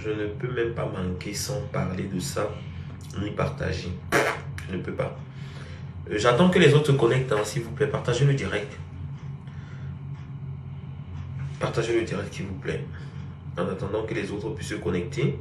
Je ne peux même pas manquer sans parler de ça, ni partager. Je ne peux pas. J'attends que les autres se connectent, hein, s'il vous plaît. Partagez le direct. Partagez le direct, s'il vous plaît. En attendant que les autres puissent se connecter,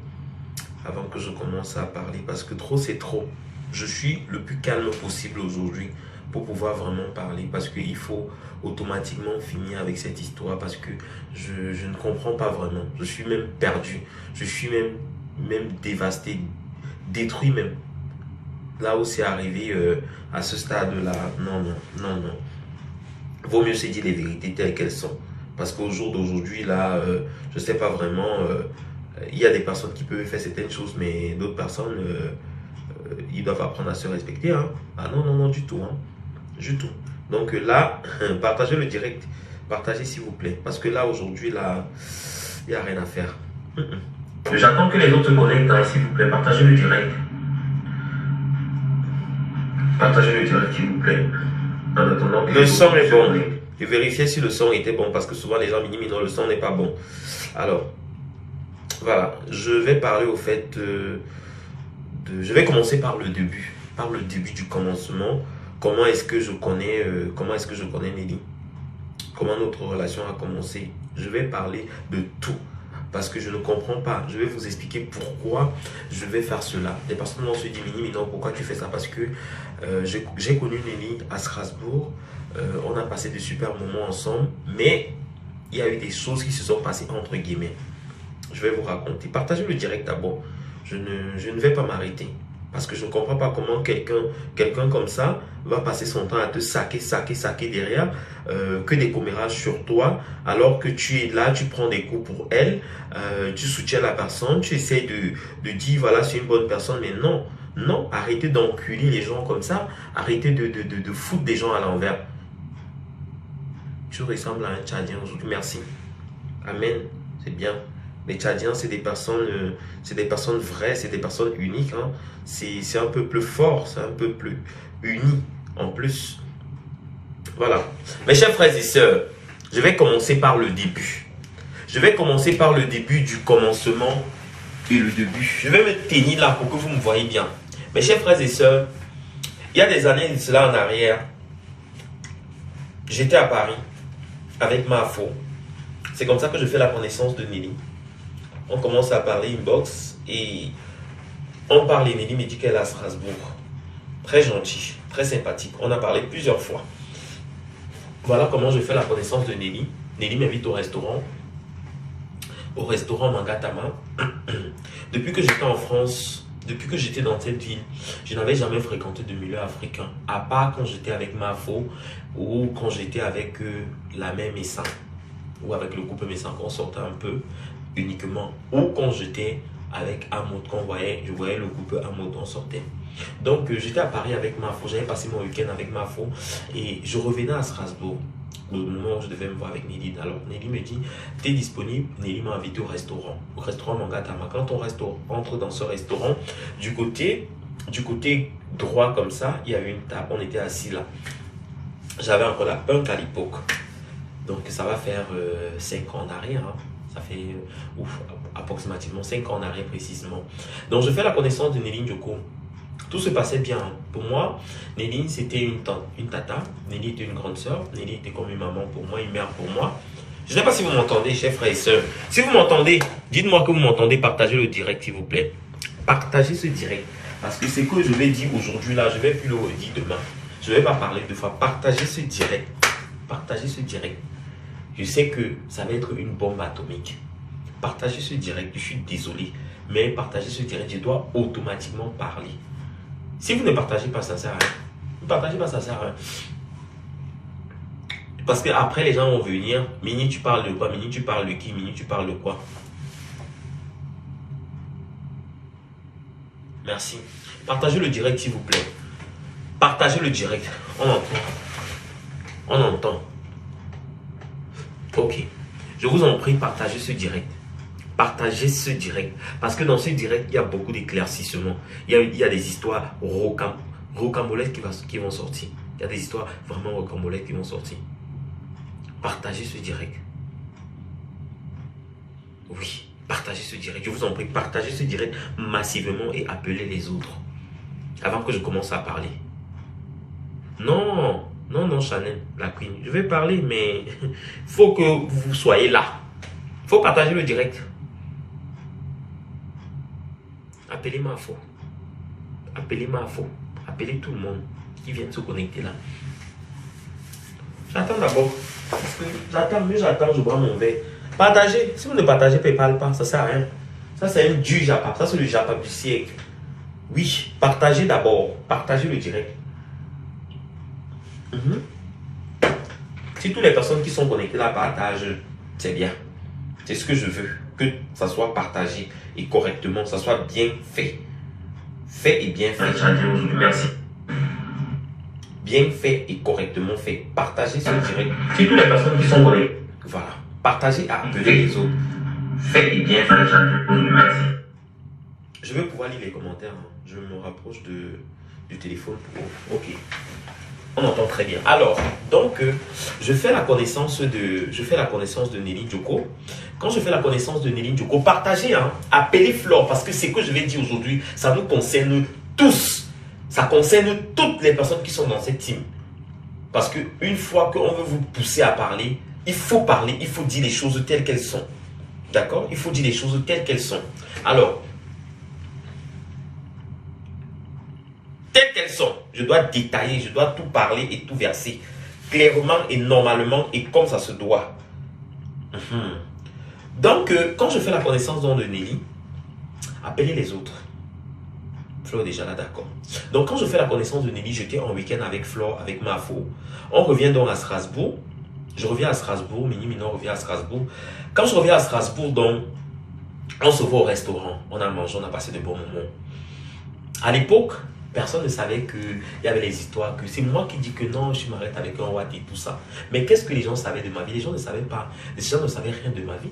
avant que je commence à parler, parce que trop, c'est trop. Je suis le plus calme possible aujourd'hui pour pouvoir vraiment parler, parce qu'il faut automatiquement finir avec cette histoire, parce que je ne comprends pas vraiment. Je suis même perdu. Je suis même dévasté, détruit même. Là où c'est arrivé à ce stade-là, non. Vaut mieux se dire les vérités telles qu'elles sont. Parce qu'au jour d'aujourd'hui, là, je ne sais pas vraiment, il y a des personnes qui peuvent faire certaines choses, mais d'autres personnes, ils doivent apprendre à se respecter. Hein. Ah non, du tout. Hein. Du tout. Donc là, partagez le direct. Partagez s'il vous plaît. Parce que là, aujourd'hui, là, il n'y a rien à faire. J'attends que les autres se connectent, hein, s'il vous plaît. Partagez le direct. Partagez le direct, s'il vous plaît. En attendant, le son est bon. Je vérifiais si le son était bon parce que souvent les gens me disent non, le son n'est pas bon. Alors, voilà. Je vais parler au fait je vais commencer par le début. Par le début du commencement. Comment est-ce que je connais Nelly? Comment notre relation a commencé? Je vais parler de tout. Parce que je ne comprends pas. Je vais vous expliquer pourquoi je vais faire cela. Des personnes vont se dire, mais non, pourquoi tu fais ça? Parce que j'ai connu Nelly à Strasbourg. On a passé de super moments ensemble. Mais il y a eu des choses qui se sont passées entre guillemets. Je vais vous raconter. Partagez le direct d'abord. Je ne vais pas m'arrêter. Parce que je ne comprends pas comment quelqu'un comme ça va passer son temps à te saquer derrière, que des commérages sur toi, alors que tu es là, tu prends des coups pour elle, tu soutiens la personne, tu essaies de dire voilà, c'est une bonne personne, mais non, arrêtez d'enculer les gens comme ça, arrêtez de foutre des gens à l'envers. Tu ressembles à un Tchadien aujourd'hui, merci. Amen, c'est bien. Les Tchadiens, c'est des personnes vraies, c'est des personnes uniques. Hein. C'est un peuple fort, c'est un peuple uni en plus. Voilà. Mes chers frères et sœurs, je vais commencer par le début. Je vais commencer par le début du commencement et le début. Je vais me tenir là pour que vous me voyez bien. Mes chers frères et sœurs, il y a des années de cela en arrière, j'étais à Paris avec Mafo. C'est comme ça que je fais la connaissance de Nelly. On commence à parler inbox et on parle et Nelly me dit qu'elle est à Strasbourg. Très gentil, très sympathique. On a parlé plusieurs fois. Voilà comment je fais la connaissance de Nelly. Nelly m'invite au restaurant Mangatama. Depuis que j'étais en France, depuis que j'étais dans cette ville, je n'avais jamais fréquenté de milieu africain. À part quand j'étais avec Mafo ou quand j'étais avec la mère Messa ou avec le couple Messa, qu'on sortait un peu uniquement, ou quand j'étais avec Amod, je voyais le couple Amod, on sortait. Donc j'étais à Paris avec Mafo, j'avais passé mon week-end avec Mafo et je revenais à Strasbourg au moment où je devais me voir avec Nelly. Alors Nelly me dit, tu es disponible? Nelly m'a invité au restaurant Mangatama. Quand on entre dans ce restaurant, du côté droit comme ça, il y avait une table, on était assis là. J'avais encore la punk à l'époque. Donc ça va faire 5 ans d'arrière. Hein. Ça fait approximativement 5 ans en arrière précisément. Donc je fais la connaissance de Nelly Njoko. Tout se passait bien. Pour moi, Nelly c'était une tante, une tata. Nelly était une grande soeur. Nelly était comme une maman pour moi, une mère pour moi. Je ne sais pas si vous m'entendez, chers frères et sœurs. Si vous m'entendez, dites-moi que vous m'entendez. Partagez le direct s'il vous plaît. Partagez ce direct. Parce que c'est que je vais dire aujourd'hui là, je ne vais plus le redire demain. Je ne vais pas parler deux fois. Partagez ce direct. Partagez ce direct. Je sais que ça va être une bombe atomique. Partagez ce direct, je suis désolé. Mais partagez ce direct, je dois automatiquement parler. Si vous ne partagez pas, ça ne sert à rien. Ne partagez pas, ça ne sert à rien. Parce qu'après, les gens vont venir. Mini, tu parles de quoi? Mini, tu parles de qui? Mini, tu parles de quoi? Merci. Partagez le direct, s'il vous plaît. Partagez le direct. On entend. On entend. Ok, je vous en prie, partagez ce direct. Partagez ce direct. Parce que dans ce direct, il y a beaucoup d'éclaircissements. Il y a des histoires rocambolesques qui vont sortir. Il y a des histoires vraiment rocambolesques qui vont sortir. Partagez ce direct. Oui, Partagez ce direct. Je vous en prie, partagez ce direct massivement et appelez les autres. Avant que je commence à parler. Non, non, non, Chanel, la queen. Je vais parler, mais il faut que vous soyez là. Il faut partager le direct. Appelez Mafo. Appelez Mafo. Appelez tout le monde qui vient de se connecter là. J'attends d'abord. J'attends, je bois mon verre. Partagez. Si vous ne partagez PayPal pas, ça ne sert à rien. Ça, c'est un du Japa. Ça, c'est le Japa du siècle. Oui, partagez d'abord. Partagez le direct. Si toutes les personnes qui sont connectées là partagent, c'est bien. C'est ce que je veux. Que ça soit partagé et correctement, ça soit bien fait. Fait et bien fait. Merci. Bien fait et correctement fait. Partagez ce direct. Si toutes les personnes qui sont connectées, voilà. Partagez à appeler les autres. Fait et bien fait. Merci. Je vais pouvoir lire les commentaires. Hein. Je me rapproche du téléphone pour... Ok. On entend très bien. Alors, donc, je fais la connaissance de Nelly Djoko. Quand je fais la connaissance de Nelly Djoko, partagez, hein, appelez Flore, parce que c'est ce que je vais dire aujourd'hui, ça nous concerne tous. Ça concerne toutes les personnes qui sont dans cette team. Parce qu'une fois qu'on veut vous pousser à parler, il faut dire les choses telles qu'elles sont. D'accord? Il faut dire les choses telles qu'elles sont. Alors, telles qu'elles sont, je dois détailler, je dois tout parler et tout verser. Clairement et normalement et comme ça se doit. Donc, quand je fais la connaissance de Nelly, appelez les autres. Flore est déjà là, d'accord. Donc, quand je fais la connaissance de Nelly, j'étais en week-end avec Flore, avec Mafo. On revient donc à Strasbourg. Je reviens à Strasbourg, Mini Minon revient à Strasbourg. Quand je reviens à Strasbourg, donc, on se voit au restaurant. On a mangé, on a passé de bons moments. À l'époque, personne ne savait qu'il y avait les histoires, que c'est moi qui dis que non, je m'arrête avec un Watt et tout ça. Mais qu'est-ce que les gens savaient de ma vie? Les gens ne savaient pas. Les gens ne savaient rien de ma vie.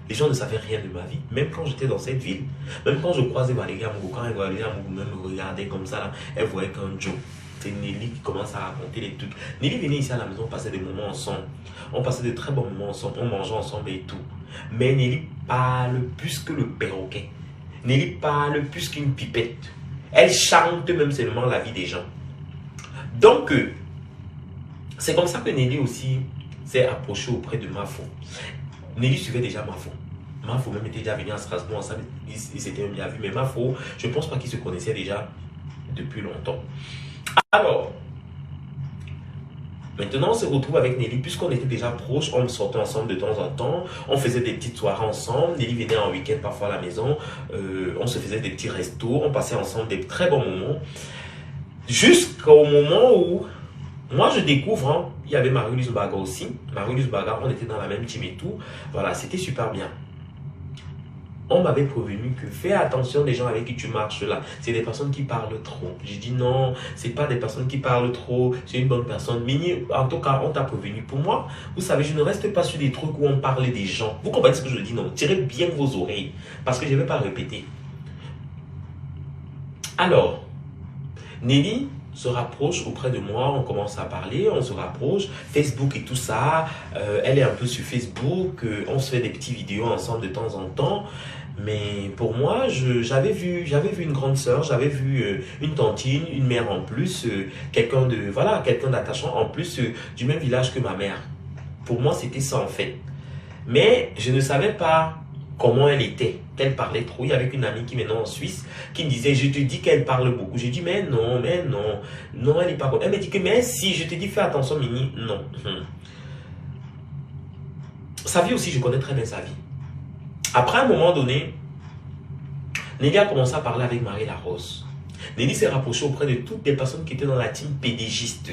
Les gens ne savaient rien de ma vie. Même quand j'étais dans cette ville, même quand je croisais Valérie Amougou, quand Valérie Amougou même me regardait comme ça, là, elle voyait qu'un Joe. C'est Nelly qui commence à raconter les trucs. Nelly venait ici à la maison, on passait des moments ensemble. On passait de très bons moments ensemble, on mangeait ensemble et tout. Mais Nelly parle plus que le perroquet. Nelly parle plus qu'une pipette. Elle chante même seulement la vie des gens. Donc, c'est comme ça que Nelly aussi s'est approchée auprès de Mafo. Nelly suivait déjà Mafo. Mafo même était déjà venu à Strasbourg ensemble. Ils s'étaient bien vus. Mais Mafo, je ne pense pas qu'ils se connaissaient déjà depuis longtemps. Alors, maintenant on se retrouve avec Nelly. Puisqu'on était déjà proches, on sortait ensemble de temps en temps. On faisait des petites soirées ensemble. Nelly venait en week-end parfois à la maison. On se faisait des petits restos. On passait ensemble des très bons moments. Jusqu'au moment où moi je découvre, hein, il y avait Marie-Louise Baga aussi. Marie-Louise Baga, on était dans la même team et tout. Voilà, c'était super bien. On m'avait prévenu que fais attention les gens avec qui tu marches là. C'est des personnes qui parlent trop. J'ai dit non, c'est pas des personnes qui parlent trop. C'est une bonne personne. Mais en tout cas, on t'a prévenu. Pour moi, vous savez, je ne reste pas sur des trucs où on parle des gens. Vous comprenez ce que je dis? Non, tirez bien vos oreilles. Parce que je ne vais pas répéter. Alors, Nelly se rapproche auprès de moi, on commence à parler, on se rapproche, Facebook et tout ça, elle est un peu sur Facebook, on se fait des petites vidéos ensemble de temps en temps, mais pour moi, j'avais vu une grande sœur, j'avais vu une tantine, une mère en plus, quelqu'un d'attachant en plus du même village que ma mère. Pour moi, c'était ça en fait. Mais je ne savais pas comment elle était, qu'elle parlait trop. Il y avait une amie qui maintenant en Suisse qui me disait, je te dis qu'elle parle beaucoup. J'ai dit, mais non, non, elle n'est pas bonne. Elle me dit que, mais si, je te dis, fais attention, Mini, non. Sa vie aussi, je connais très bien sa vie. Après un moment donné, Nelly a commencé à parler avec Marie Larose. Nelly s'est rapprochée auprès de toutes les personnes qui étaient dans la team pédégiste.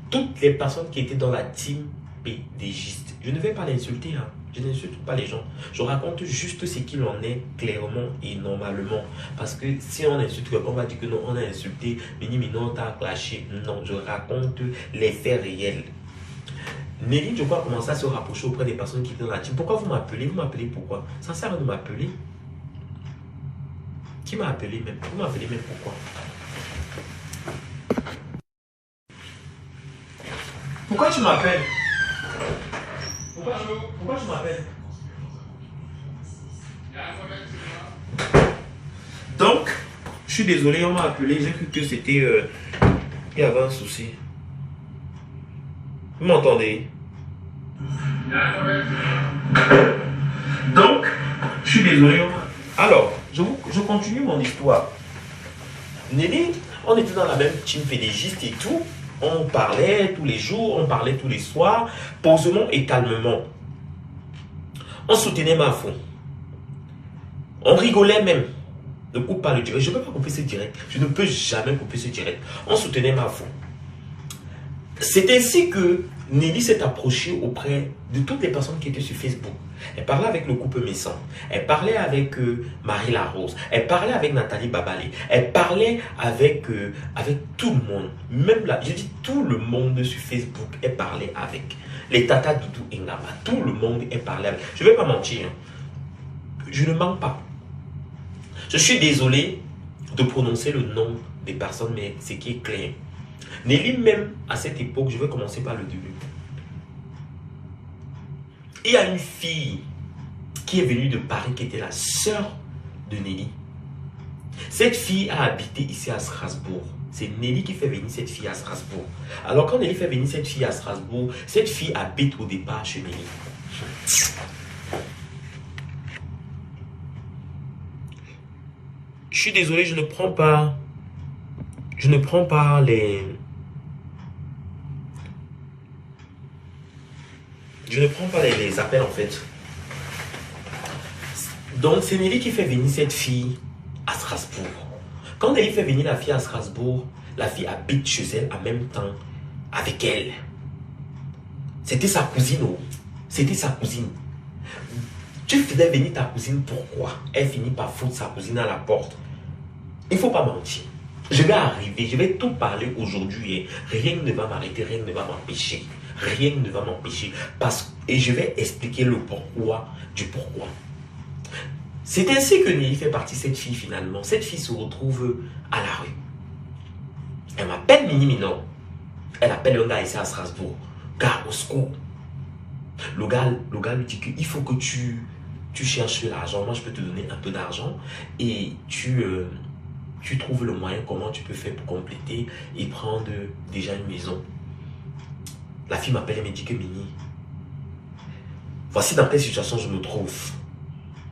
Toutes les personnes qui étaient dans la team pédégiste. Je ne vais pas l'insulter, hein. Je n'insulte pas les gens. Je raconte juste ce qu'il en est clairement et normalement. Parce que si on insulte, on va dire que non, on a insulté, Mini, on t'a clashé. Non, je raconte les faits réels. Nelly, je crois, a commencé à se rapprocher auprès des personnes qui étaient dans la team. Pourquoi vous m'appelez? Vous m'appelez pourquoi? Ça sert à de m'appeler. Qui m'a appelé même? Vous m'appelez même pourquoi? Pourquoi tu m'appelles? Pourquoi tu m'appelles? Donc, je suis désolé, on m'a appelé, j'ai cru que c'était... il y avait un souci. Vous m'entendez? Donc, je suis désolé. Alors, je continue mon histoire. Nelly, on était dans la même team fédégiste et tout. On parlait tous les jours, on parlait tous les soirs, posément et calmement. On soutenait ma fond. On rigolait même. Ne coupe pas le direct. Je ne peux pas couper ce direct. Je ne peux jamais couper ce direct. On soutenait ma fond. C'est ainsi que Nelly s'est approchée auprès de toutes les personnes qui étaient sur Facebook. Elle parlait avec le couple Messan. Elle parlait avec Marie Larose. Elle parlait avec Nathalie Babalé. Elle parlait avec tout le monde. Même là, je dis tout le monde sur Facebook. Elle parlait avec. Les Tata Doudou Ngama. Tout le monde elle parlait avec. Je ne vais pas mentir. Je ne mens pas. Je suis désolé de prononcer le nom des personnes, mais ce qui est clair. Nelly, même à cette époque, je vais commencer par le début. Il y a une fille qui est venue de Paris, qui était la sœur de Nelly. Cette fille a habité ici à Strasbourg. C'est Nelly qui fait venir cette fille à Strasbourg. Alors quand Nelly fait venir cette fille à Strasbourg, cette fille habite au départ chez Nelly. Je suis désolé, je ne prends pas les... Je ne prends pas les appels en fait. Donc c'est Nelly qui fait venir cette fille à Strasbourg. Quand Nelly fait venir la fille à Strasbourg, la fille habite chez elle en même temps avec elle. C'était sa cousine. Oh. C'était sa cousine. Tu faisais venir ta cousine, pourquoi? Elle finit par foutre sa cousine à la porte. Il ne faut pas mentir. Je vais arriver, je vais tout parler aujourd'hui. Rien ne va m'arrêter, rien ne va m'empêcher. Rien ne va m'empêcher. Et je vais expliquer le pourquoi du pourquoi. C'est ainsi que Nelly fait partie de cette fille finalement. Cette fille se retrouve à la rue. Elle m'appelle Mini Minon. Elle appelle un gars ici à Strasbourg. Gars, au secours. Le gars lui dit qu'il faut que tu cherches l'argent. Moi, je peux te donner un peu d'argent. Et tu trouves le moyen comment tu peux faire pour compléter et prendre déjà une maison. La fille m'appelle et me dit que Mini, voici dans quelle situation je me trouve.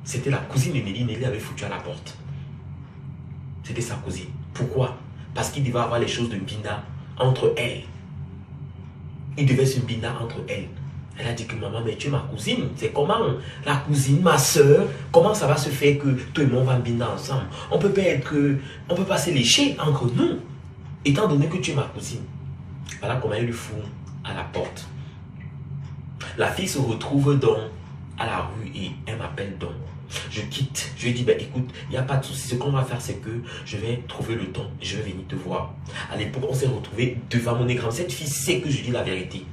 C'était la cousine de Nelly. Nelly avait foutu à la porte. C'était sa cousine. Pourquoi? Parce qu'il devait avoir les choses de Mbinda entre elles. Il devait se Mbinda entre elles. Elle a dit que maman, mais tu es ma cousine. C'est comment la cousine, ma soeur, comment ça va se faire que toi et moi on va Mbinda ensemble? On peut pas se lécher entre nous, étant donné que tu es ma cousine. Voilà comment elle lui fout à la porte. La fille se retrouve donc à la rue et elle m'appelle donc. Je quitte, je lui dis, ben écoute, il n'y a pas de souci. Ce qu'on va faire, c'est que je vais trouver le temps et je vais venir te voir. À l'époque, on s'est retrouvé devant mon écran. Cette fille sait que je dis la vérité.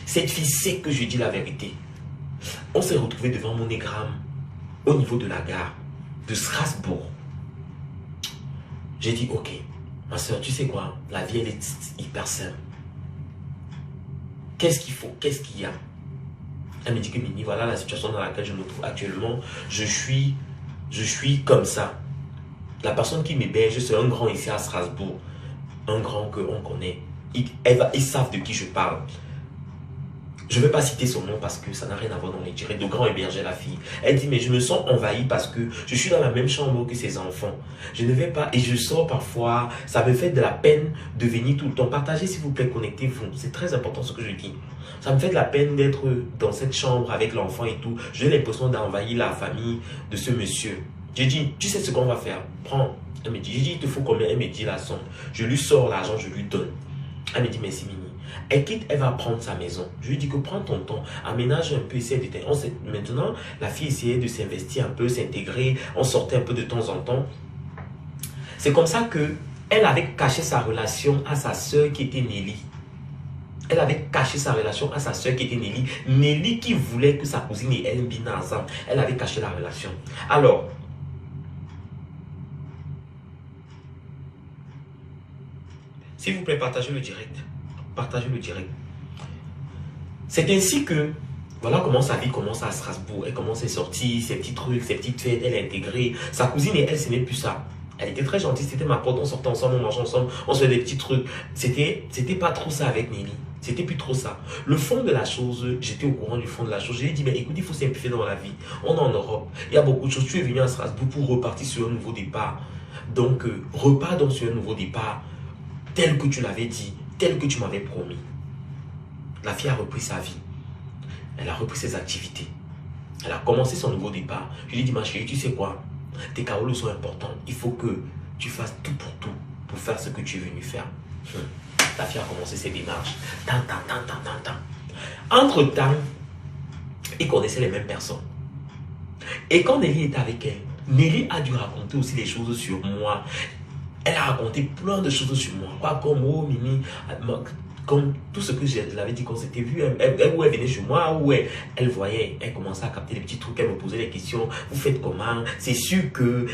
Cette fille sait que je dis la vérité. On s'est retrouvé devant mon égramme au niveau de la gare de Strasbourg. J'ai dit, ok, ma soeur, tu sais quoi? La vie, elle est hyper simple. Qu'est-ce qu'il faut? Qu'est-ce qu'il y a? Elle me dit que Mini, voilà la situation dans laquelle je me trouve actuellement. Je suis comme ça. La personne qui m'héberge, c'est un grand ici à Strasbourg. Un grand qu'on connaît. Ils savent de qui je parle. Je ne vais pas citer son nom parce que ça n'a rien à voir dans les directs. De grand héberger la fille. Elle dit, mais je me sens envahie parce que je suis dans la même chambre que ses enfants. Je ne vais pas, et je sors parfois. Ça me fait de la peine de venir tout le temps. Partagez s'il vous plaît, connectez-vous. C'est très important ce que je dis. Ça me fait de la peine d'être dans cette chambre avec l'enfant et tout. J'ai l'impression d'envahir la famille de ce monsieur. J'ai dit, tu sais ce qu'on va faire? Prends. Elle me dit, j'ai dit, il te faut combien? Elle me dit la somme. Je lui sors l'argent, je lui donne. Elle me dit, merci Mini. Elle quitte, elle va prendre sa maison. Je lui dis que prends ton temps, aménage un peu, essaie de maintenant, la fille essayait de s'investir un peu, s'intégrer, on sortait un peu de temps en temps. C'est comme ça que elle avait caché sa relation à sa soeur qui était Nelly. Elle avait caché sa relation à sa soeur qui était Nelly. Nelly qui voulait que sa cousine et elle binent ensemble. Elle avait caché la relation. Alors, s'il vous plaît, partagez le direct. Partagez le direct. C'est ainsi que, voilà comment sa vie commence à Strasbourg. Elle commence à sortir, ses petits trucs, ses petites fêtes, elle est intégrée. Sa cousine et elle, ce n'est plus ça. Elle était très gentille, c'était ma pote, on sortait ensemble, on mangeait ensemble, on se faisait des petits trucs. C'était pas trop ça avec Nelly. C'était plus trop ça. Le fond de la chose, j'étais au courant du fond de la chose. Je lui ai dit, mais écoute, il faut simplifier dans la vie. On est en Europe. Il y a beaucoup de choses. Tu es venu à Strasbourg pour repartir sur un nouveau départ. Donc, repars donc sur un nouveau départ, tel que tu l'avais dit, tel que tu m'avais promis. La fille a repris sa vie. Elle a repris ses activités. Elle a commencé son nouveau départ. Je lui ai dit, ma chérie, tu sais quoi? Tes carolos sont importants. Il faut que tu fasses tout pour faire ce que tu es venu faire. La fille a commencé ses démarches. Entre-temps, ils connaissaient les mêmes personnes. Et quand Nelly était avec elle, Nelly a dû raconter aussi des choses sur moi. Elle a raconté plein de choses sur moi. Quoi, comme, oh, Mimi, comme tout ce que je l'avais dit quand c'était vu, elle venait chez moi, où elle voyait, elle commençait à capter les petits trucs, elle me posait des questions. Vous faites comment? C'est sûr que,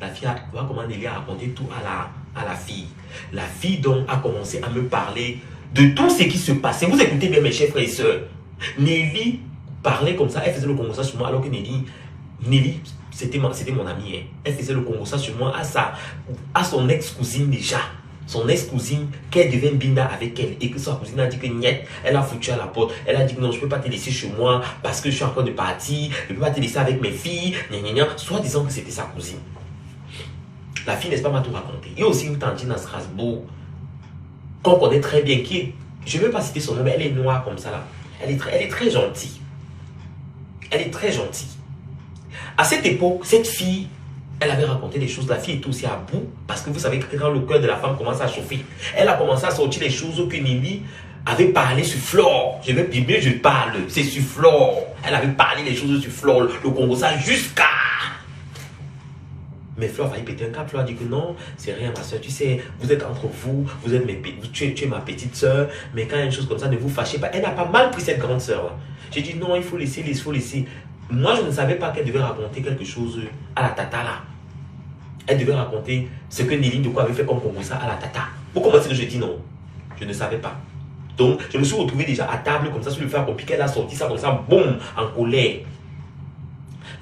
La fille a, voilà comment Nelly a raconté tout à la fille. La fille donc a commencé à me parler de tout ce qui se passait. Vous écoutez bien mes chers frères et sœurs. Nelly parlait comme ça, elle faisait le Congo sur moi, alors que Nelly c'était mon amie. Hein. Elle faisait le Congo sur moi à son ex-cousine déjà. Son ex-cousine, qu'elle devient binda avec elle et que sa cousine a dit que niet, elle a foutu à la porte. Elle a dit que non, je ne peux pas te laisser chez moi parce que je suis en train de partir, je ne peux pas te laisser avec mes filles, soit disant que c'était sa cousine. La fille, n'est-ce pas, m'a tout raconté. Il y a aussi une tantine à Strasbourg qu'on connaît très bien, je ne veux pas citer son nom, mais elle est noire comme ça là. Elle est très gentille. Elle est très gentille. À cette époque, cette fille, elle avait raconté des choses. La fille était aussi à bout. Parce que vous savez que quand le cœur de la femme commence à chauffer, elle a commencé à sortir les choses que Nelly avait parlé sur Flore. Je vais bien, je parle. C'est sur Flore. Elle avait parlé des choses sur Flore. Le Congo, ça jusqu'à... Mais Flore va y péter un câble. Flore a dit que non, c'est rien ma soeur. Tu sais, vous êtes entre vous. Vous êtes tu es ma petite soeur. Mais quand il y a une chose comme ça, ne vous fâchez pas. Elle n'a pas mal pris cette grande soeur là. J'ai dit non, il faut laisser, il faut laisser. Moi, je ne savais pas qu'elle devait raconter quelque chose à la tata là. Elle devait raconter ce que Nelly de quoi avait fait comme Congo ça à la tata. Vous comprenez ce que je dis? Non, je ne savais pas. Donc, je me suis retrouvé déjà à table comme ça sur le fer compliqué. Elle a sorti ça comme ça, boum, en colère.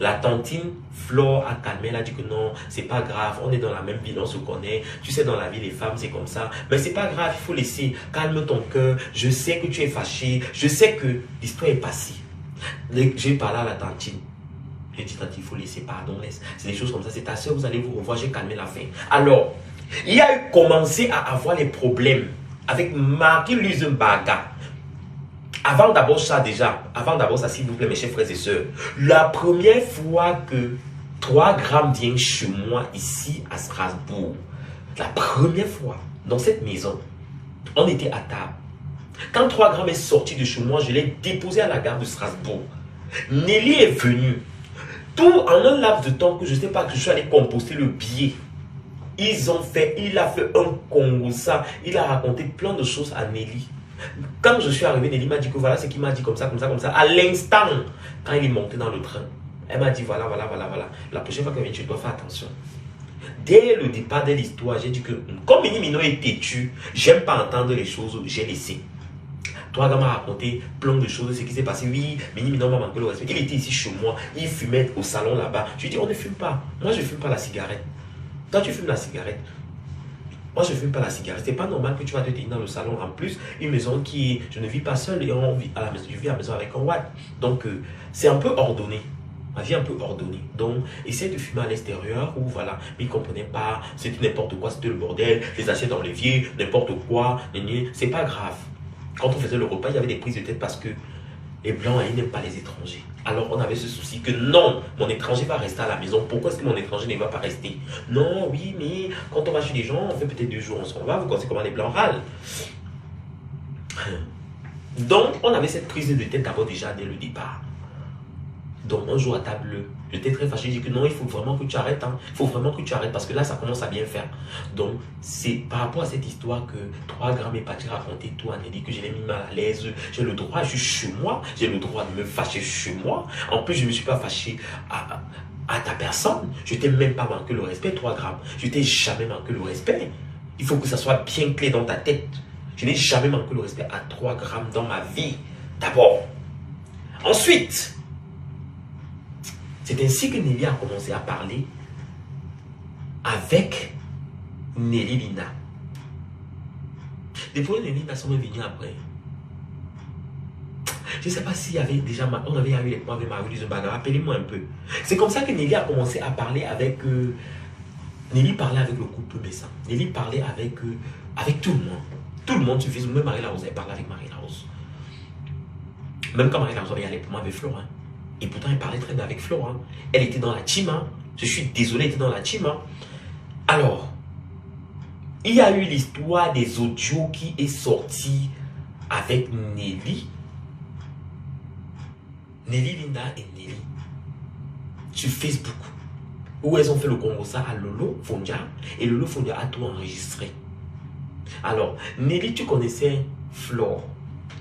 La tantine Flore a calmé, elle a dit que non, c'est pas grave, on est dans la même ville, on se connaît. Tu sais, dans la vie, les femmes, c'est comme ça. Mais c'est pas grave, il faut laisser, calme ton cœur. Je sais que tu es fâché, je sais que l'histoire est passée. J'ai parlé à la tantine. J'ai dit, tante, il faut laisser, pardon, laisse. C'est des choses comme ça, c'est ta soeur, vous allez vous revoir, j'ai calmé la fin. Alors, il a commencé à avoir les problèmes avec Marie Luzenbaga. Avant d'abord ça s'il vous plaît, mes chers frères et sœurs, la première fois que 3 grammes vient chez moi ici à Strasbourg, la première fois dans cette maison, on était à table. Quand 3 grammes est sorti de chez moi, je l'ai déposé à la gare de Strasbourg. Nelly est venue. Tout en un laps de temps que je ne sais pas, que je suis allé composter le billet. Il a fait un Congo ça. Il a raconté plein de choses à Nelly. Quand je suis arrivé, Nelly m'a dit que voilà ce qu'il m'a dit comme ça. À l'instant, quand il est monté dans le train, elle m'a dit voilà. La prochaine fois que tu dois faire attention. Dès le départ de l'histoire, j'ai dit que comme Mini Mino est têtu, j'aime pas entendre les choses, j'ai laissé. Toi, gars, m'a raconté plein de choses, ce qui s'est passé. Oui, Mini Mino m'a manqué le respect. Il était ici chez moi, il fumait au salon là-bas. Je lui ai dit, on ne fume pas. Moi, je ne fume pas la cigarette. Toi, tu fumes la cigarette. Moi, je ne fume pas la cigarette. C'est pas normal que tu vas te tenir dans le salon. En plus, une maison qui... Je ne vis pas seul et on vit à la maison. Je vis à la maison avec un watt. Donc, c'est un peu ordonné. Ma vie est un peu ordonnée. Donc, essaie de fumer à l'extérieur ou voilà. Mais il ne comprenait pas. C'était n'importe quoi. C'était le bordel. Les assiettes dans l'évier. N'importe quoi. C'est pas grave. Quand on faisait le repas, il y avait des prises de tête parce que les Blancs, ils n'aiment pas les étrangers. Alors, on avait ce souci que non, mon étranger va rester à la maison. Pourquoi est-ce que mon étranger ne va pas rester? Non, oui, mais quand on va chez les gens, on fait peut-être 2 jours, on s'en va. Vous connaissez comment les Blancs râlent. Donc, on avait cette prise de tête d'abord déjà dès le départ. Donc, un jour à table, j'étais très fâché. J'ai dit que non, il faut vraiment que tu arrêtes. Hein. Il faut vraiment que tu arrêtes parce que là, ça commence à bien faire. Donc, c'est par rapport à cette histoire que 3 grammes est parti raconter tout à Nelly, que je l'ai mis mal à l'aise. J'ai le droit, je suis chez moi. J'ai le droit de me fâcher chez moi. En plus, je ne me suis pas fâché à ta personne. Je t'ai même pas manqué le respect, 3 grammes. Je t'ai jamais manqué le respect. Il faut que ça soit bien clair dans ta tête. Je n'ai jamais manqué le respect à 3 grammes dans ma vie. D'abord. Ensuite, c'est ainsi que Nelly a commencé à parler avec Nelly Linda. Les premiers Nelly Linda sont venus après. Je ne sais pas s'il y avait déjà, on avait eu les points avec Marie-Louise Mbaga, rappelez-moi un peu. C'est comme ça que Nelly a commencé à parler avec... Nelly parlait avec le couple Bessin. Nelly parlait avec tout le monde. Tout le monde sur Facebook, même Marie-Larose, elle parlait avec Marie-Larose. Même quand Marie-Larose avait allé pour moi avec Florent. Et pourtant, elle parlait très bien avec Florent. Elle était dans la team. Hein. Je suis désolé, elle était dans la team. Hein. Alors, il y a eu l'histoire des audios qui est sortie avec Nelly. Nelly Linda et Nelly. Sur Facebook. Où elles ont fait le Congo ça à Lolo Fondia. Et Lolo Fondia a tout enregistré. Alors, Nelly, tu connaissais Flore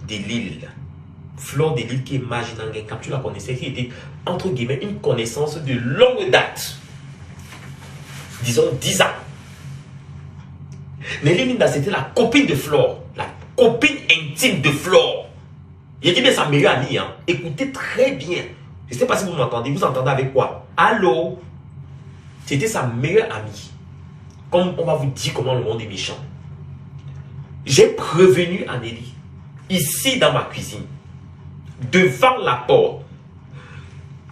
de Lille. Flore de Lille qui est Maginangue. Quand tu la connaissais, qui était entre guillemets une connaissance de longue date. Disons 10 ans. Nelly Linda, c'était la copine de Flore. La copine intime de Flore. J'ai dit bien sa meilleure amie. Hein. Écoutez très bien. Je ne sais pas si vous m'entendez. Vous entendez avec quoi? Allô? C'était sa meilleure amie. Comme on va vous dire comment le monde est méchant. J'ai prévenu Nelly, ici dans ma cuisine, devant la porte,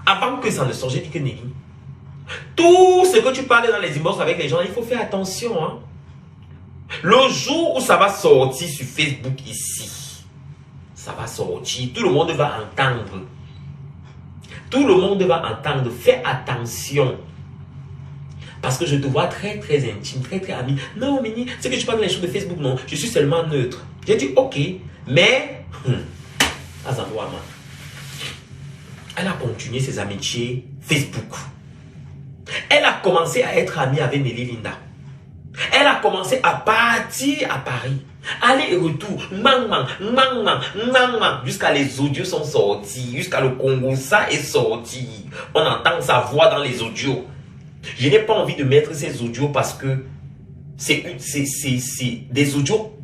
avant que ça ne sorte, j'ai dit que Nelly, tout ce que tu parles dans les inbox avec les gens, il faut faire attention. Hein. Le jour où ça va sortir sur Facebook ici, ça va sortir, tout le monde va entendre. Tout le monde va entendre. Fais attention. Parce que je te vois très très intime, très très ami. Non, Mini, c'est que je parle des choses de Facebook, non. Je suis seulement neutre. J'ai dit ok, mais elle a continué ses amitiés Facebook. Elle a commencé à être amie avec Nelly Linda. Elle a commencé à partir à Paris. Aller et retour, jusqu'à les audios sont sortis, jusqu'à le Congo, ça est sorti. On entend sa voix dans les audios. Je n'ai pas envie de mettre ces audios parce que c'est des audios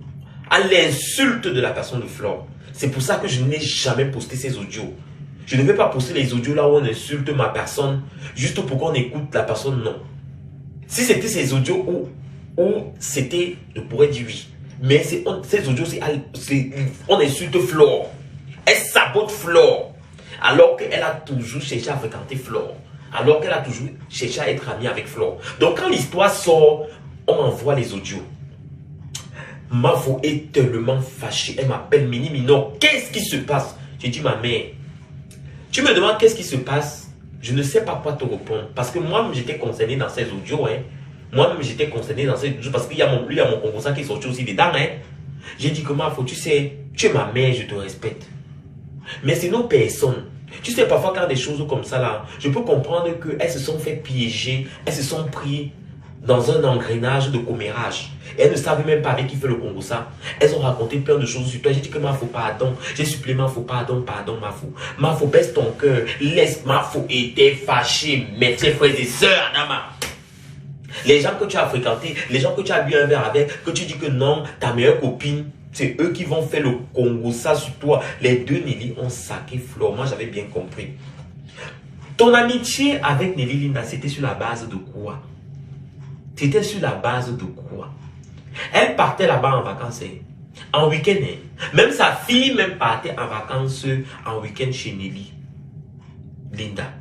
à l'insulte de la personne de Flore. C'est pour ça que je n'ai jamais posté ces audios. Je ne vais pas poster les audios là où on insulte ma personne juste pour qu'on écoute la personne, non. Si c'était ces audios où c'était, je pourrais dire oui. Mais ces audios, on insulte Flore. Elle sabote Flore. Alors qu'elle a toujours cherché à fréquenter Flore. Alors qu'elle a toujours cherché à être amie avec Flore. Donc quand l'histoire sort, on m'envoie les audios. Mavo est tellement fâchée. Elle m'appelle Mini Minor. Qu'est-ce qui se passe? J'ai dit ma mère, tu me demandes qu'est-ce qui se passe? Je ne sais pas quoi te répondre. Parce que moi-même j'étais concerné dans ces audios. Hein. Moi-même j'étais concerné dans ces audios. Parce qu'il y a mon composant qui est sorti aussi dedans. Hein. J'ai dit que Mavo, tu sais, tu es ma mère, je te respecte. Mais c'est nos personnes. Tu sais, parfois, quand des choses comme ça, là, je peux comprendre qu'elles se sont fait piéger, elles se sont pris dans un engrenage de commérage. Et elles ne savent même pas avec qui fait le Congo ça. Elles ont raconté plein de choses sur toi. J'ai dit que Mafo, pardon. J'ai supplément, pardon, Mafo. Mafo, baisse ton cœur. Laisse Mafo était fâché. Mes frères et sœurs, Adama. Les gens que tu as fréquentés, les gens que tu as bu un verre avec, que tu dis que non, ta meilleure copine, c'est eux qui vont faire le Congo ça sur toi. Les deux Nelly ont saqué Flore. Moi, j'avais bien compris. Ton amitié avec Nelly Linda, c'était sur la base de quoi? C'était sur la base de quoi? Elle partait là-bas en vacances, en week-end. Même sa fille même partait en vacances en week-end chez Nelly Linda.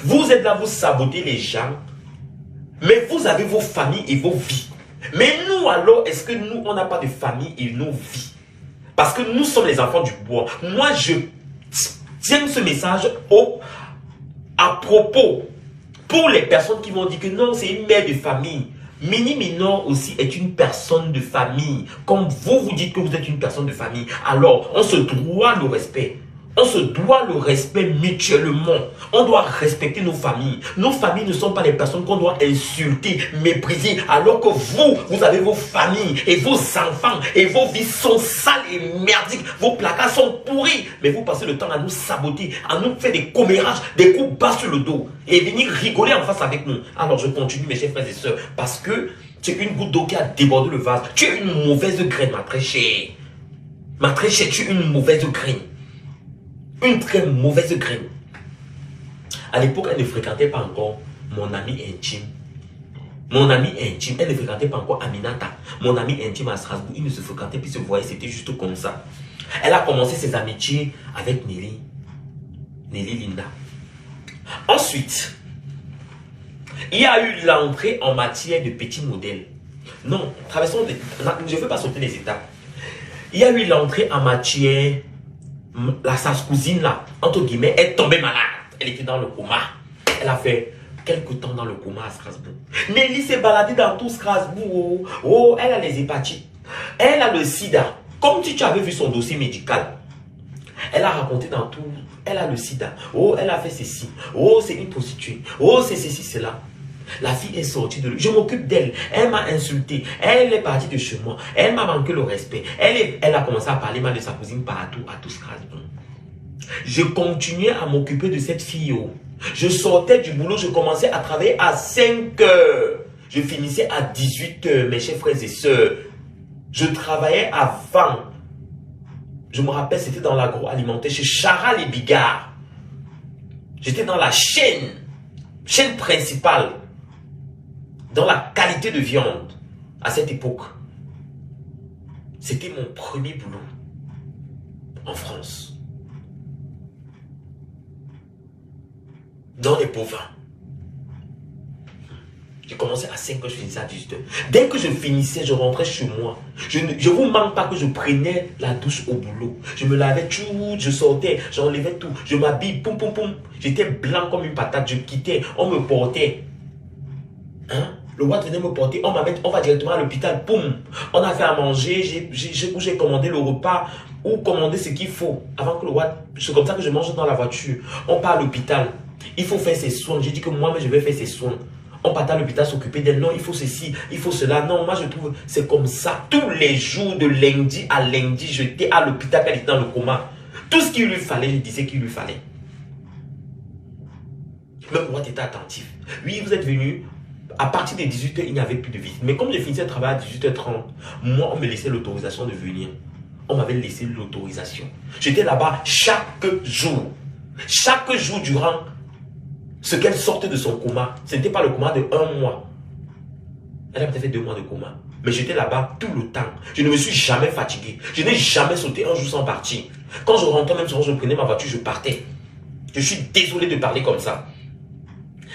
Vous êtes là, vous sabotez les gens, mais vous avez vos familles et vos vies. Mais nous alors, est-ce que nous, on n'a pas de famille et nos vies? Parce que nous sommes les enfants du bois. Moi, je tiens ce message à propos pour les personnes qui vont dire que non, c'est une mère de famille. Mini Minor aussi est une personne de famille. Comme vous dites que vous êtes une personne de famille. Alors, on se doit le respect. On se doit le respect mutuellement. On doit respecter nos familles. Nos familles ne sont pas les personnes qu'on doit insulter, mépriser. Alors que vous avez vos familles et vos enfants et vos vies sont sales et merdiques. Vos placards sont pourris. Mais vous passez le temps à nous saboter, à nous faire des commérages, des coups bas sur le dos et venir rigoler en face avec nous. Alors je continue mes chers frères et sœurs parce que tu es une goutte d'eau qui a débordé le vase. Tu es une mauvaise graine, ma très chère. Ma très chère, tu es une mauvaise graine. Une très mauvaise graine. À l'époque, elle ne fréquentait pas encore mon ami intime, Mon ami intime, elle ne fréquentait pas encore Aminata. Mon ami intime à Strasbourg, il ne se fréquentait plus, se voyait, c'était juste comme ça. Elle a commencé ses amitiés avec Nelly Linda. Ensuite, il y a eu l'entrée en matière de petits modèles. Non, traversons, je ne veux pas sauter les étapes. Il y a eu l'entrée en matière, sa cousine là, entre guillemets, elle est tombée malade. Elle était dans le coma. Elle a fait quelques temps dans le coma à Strasbourg. Nelly s'est baladée dans tout Strasbourg. Oh, elle a les hépatites. Elle a le sida. Comme si tu avais vu son dossier médical. Elle a raconté dans tout. Elle a le sida. Oh, elle a fait ceci. Oh, c'est une prostituée. Oh, c'est ceci, c'est là. La fille est sortie de lui. Je m'occupe d'elle. Elle m'a insulté. Elle est partie de chez moi. Elle m'a manqué le respect. Elle a commencé à parler mal de sa cousine partout, à tout Strasbourg. Je continuais à m'occuper de cette fille. Oh. Je sortais du boulot. Je commençais à travailler à 5 heures. Je finissais à 18 heures, mes chers frères et sœurs. Je travaillais avant. Je me rappelle, c'était dans l'agroalimentaire chez Charal et Bigard. J'étais dans la chaîne principale, dans la qualité de viande à cette époque. C'était mon premier boulot en France. Dans les bovins. J'ai commencé à 5 heures, je finissais à 18 heures. Dès que je finissais, je rentrais chez moi. Je ne vous manque pas que je prenais la douche au boulot. Je me lavais tout, je sortais, j'enlevais tout. Je m'habille, poum, poum, poum. J'étais blanc comme une patate, je quittais, on me portait. Hein? Le Watt venait me porter, on va directement à l'hôpital, poum. On a fait à manger, j'ai commandé le repas ou commandé ce qu'il faut. Avant que le Watt, c'est comme ça que je mange dans la voiture. On part à l'hôpital, il faut faire ses soins. J'ai dit que moi, je vais faire ses soins. On partait à l'hôpital s'occuper d'elle. Non, il faut ceci, il faut cela. Non, moi je trouve, c'est comme ça. Tous les jours de lundi à lundi, j'étais à l'hôpital quand elle était dans le coma. Tout ce qu'il lui fallait, je disais qu'il lui fallait. Même moi, tu étais attentif. Oui, vous êtes venu. À partir de 18h, il n'y avait plus de visite. Mais comme je finissais le travail à 18h30, moi, on me laissait l'autorisation de venir. On m'avait laissé l'autorisation. J'étais là-bas chaque jour. Chaque jour durant ce qu'elle sortait de son coma. Ce n'était pas le coma de 1 mois. Elle a peut-être fait 2 mois de coma. Mais j'étais là-bas tout le temps. Je ne me suis jamais fatigué. Je n'ai jamais sauté un jour sans partir. Quand je rentrais, même souvent, je prenais ma voiture, je partais. Je suis désolé de parler comme ça.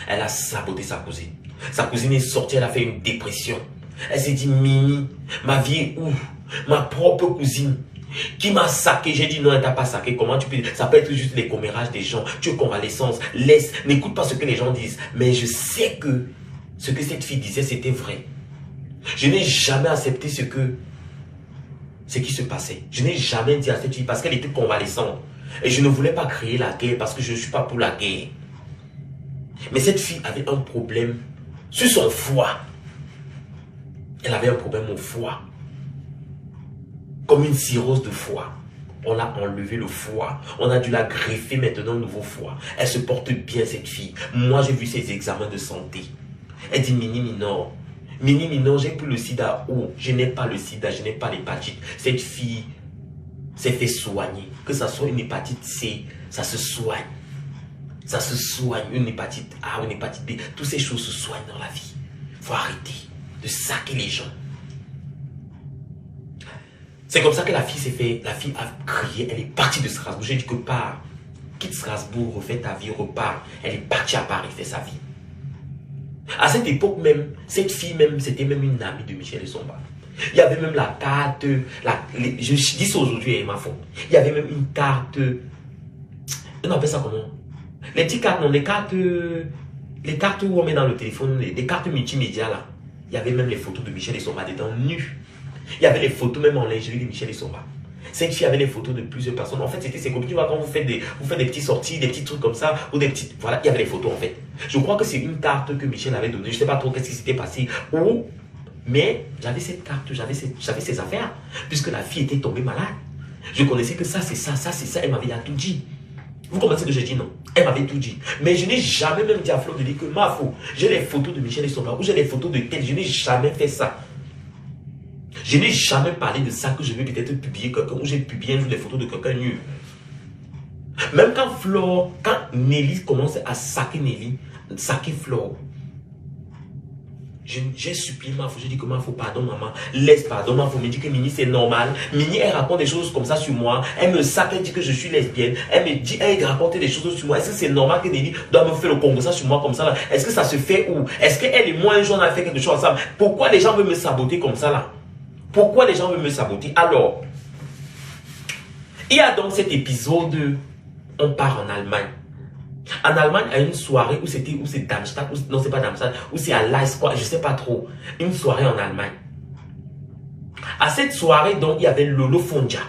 Elle a saboté sa cousine. Sa cousine est sortie, elle a fait une dépression. Elle s'est dit, Mimi, ma vie est où? Ma propre cousine qui m'a saqué. J'ai dit, non, elle t'a pas saqué. Comment tu peux? Ça peut être juste les commérages des gens. Tu es convalescence. Laisse, n'écoute pas ce que les gens disent. Mais je sais que ce que cette fille disait, c'était vrai. Je n'ai jamais accepté ce qui se passait. Je n'ai jamais dit à cette fille parce qu'elle était convalescente. Et je ne voulais pas créer la guerre parce que je ne suis pas pour la guerre. Mais cette fille avait un problème sur son foie. Elle avait un problème au foie. Comme une cirrhose de foie. On a enlevé le foie. On a dû la greffer maintenant un nouveau foie. Elle se porte bien cette fille. Moi j'ai vu ses examens de santé. Elle dit Mini Minor. Mini Minor, j'ai pris le sida. Oh, je n'ai pas le sida, je n'ai pas l'hépatite. Cette fille s'est fait soigner. Que ça soit une hépatite C, ça se soigne. Ça se soigne. Une hépatite A, une hépatite B. Toutes ces choses se soignent dans la vie. Il faut arrêter de saquer les gens. C'est comme ça que la fille s'est fait. La fille a crié. Elle est partie de Strasbourg. J'ai dit que pars. Quitte Strasbourg, refais ta vie, repars. Elle est partie à Paris, fait sa vie. À cette époque même, cette fille même, c'était même une amie de Michel Essomba. Il y avait même la carte. Je dis ça aujourd'hui, elle m'a fait. Il y avait même une carte. On appelle ça comment? Les petites cartes, non, les cartes où on met dans le téléphone, les cartes multimédia là. Il y avait même les photos de Michel Essomba dedans, nues. Il y avait les photos même en lingerie de Michel Essomba. Cette fille avait les photos de plusieurs personnes. En fait, c'était ses copines. Tu vois, quand vous faites des petites sorties, des petits trucs comme ça, ou des petites. Voilà, il y avait les photos en fait. Je crois que c'est une carte que Michel avait donnée. Je ne sais pas trop qu'est-ce qui s'était passé. Mais j'avais cette carte, j'avais ces affaires, puisque la fille était tombée malade. Je connaissais que ça, c'est ça, ça, c'est ça. Elle m'avait tout dit. Vous comprenez ce que j'ai dit, non? Elle m'avait tout dit. Mais je n'ai jamais même dit à Flo de dire que ma faute. J'ai les photos de Michel Essomba ou j'ai les photos de tel. Je n'ai jamais fait ça. Je n'ai jamais parlé de ça que je vais peut-être publier quelqu'un ou j'ai publié un jour des photos de quelqu'un nu. Même quand Nelly commence à saquer Flore, J'ai supplié ma fille, j'ai dit que ma fille, pardon maman, laisse pardon ma fille, me dit que Mini c'est normal. Mini elle raconte des choses comme ça sur moi, elle me sape, elle dit que je suis lesbienne, elle me dit, elle raconte des choses sur moi. Est-ce que c'est normal que Nelly doit me faire le Congo ça sur moi comme ça là? Est-ce que ça se fait où? Est-ce qu'elle et moi un jour on a fait quelque chose ensemble? Pourquoi les gens veulent me saboter comme ça là? Pourquoi les gens veulent me saboter? Alors, il y a donc cet épisode, on part en Allemagne. En Allemagne, à une soirée où c'est Darmstadt, non c'est pas Darmstadt, où c'est à Leipzig, quoi, je sais pas trop. Une soirée en Allemagne. À cette soirée, donc, il y avait Lolo Fondia.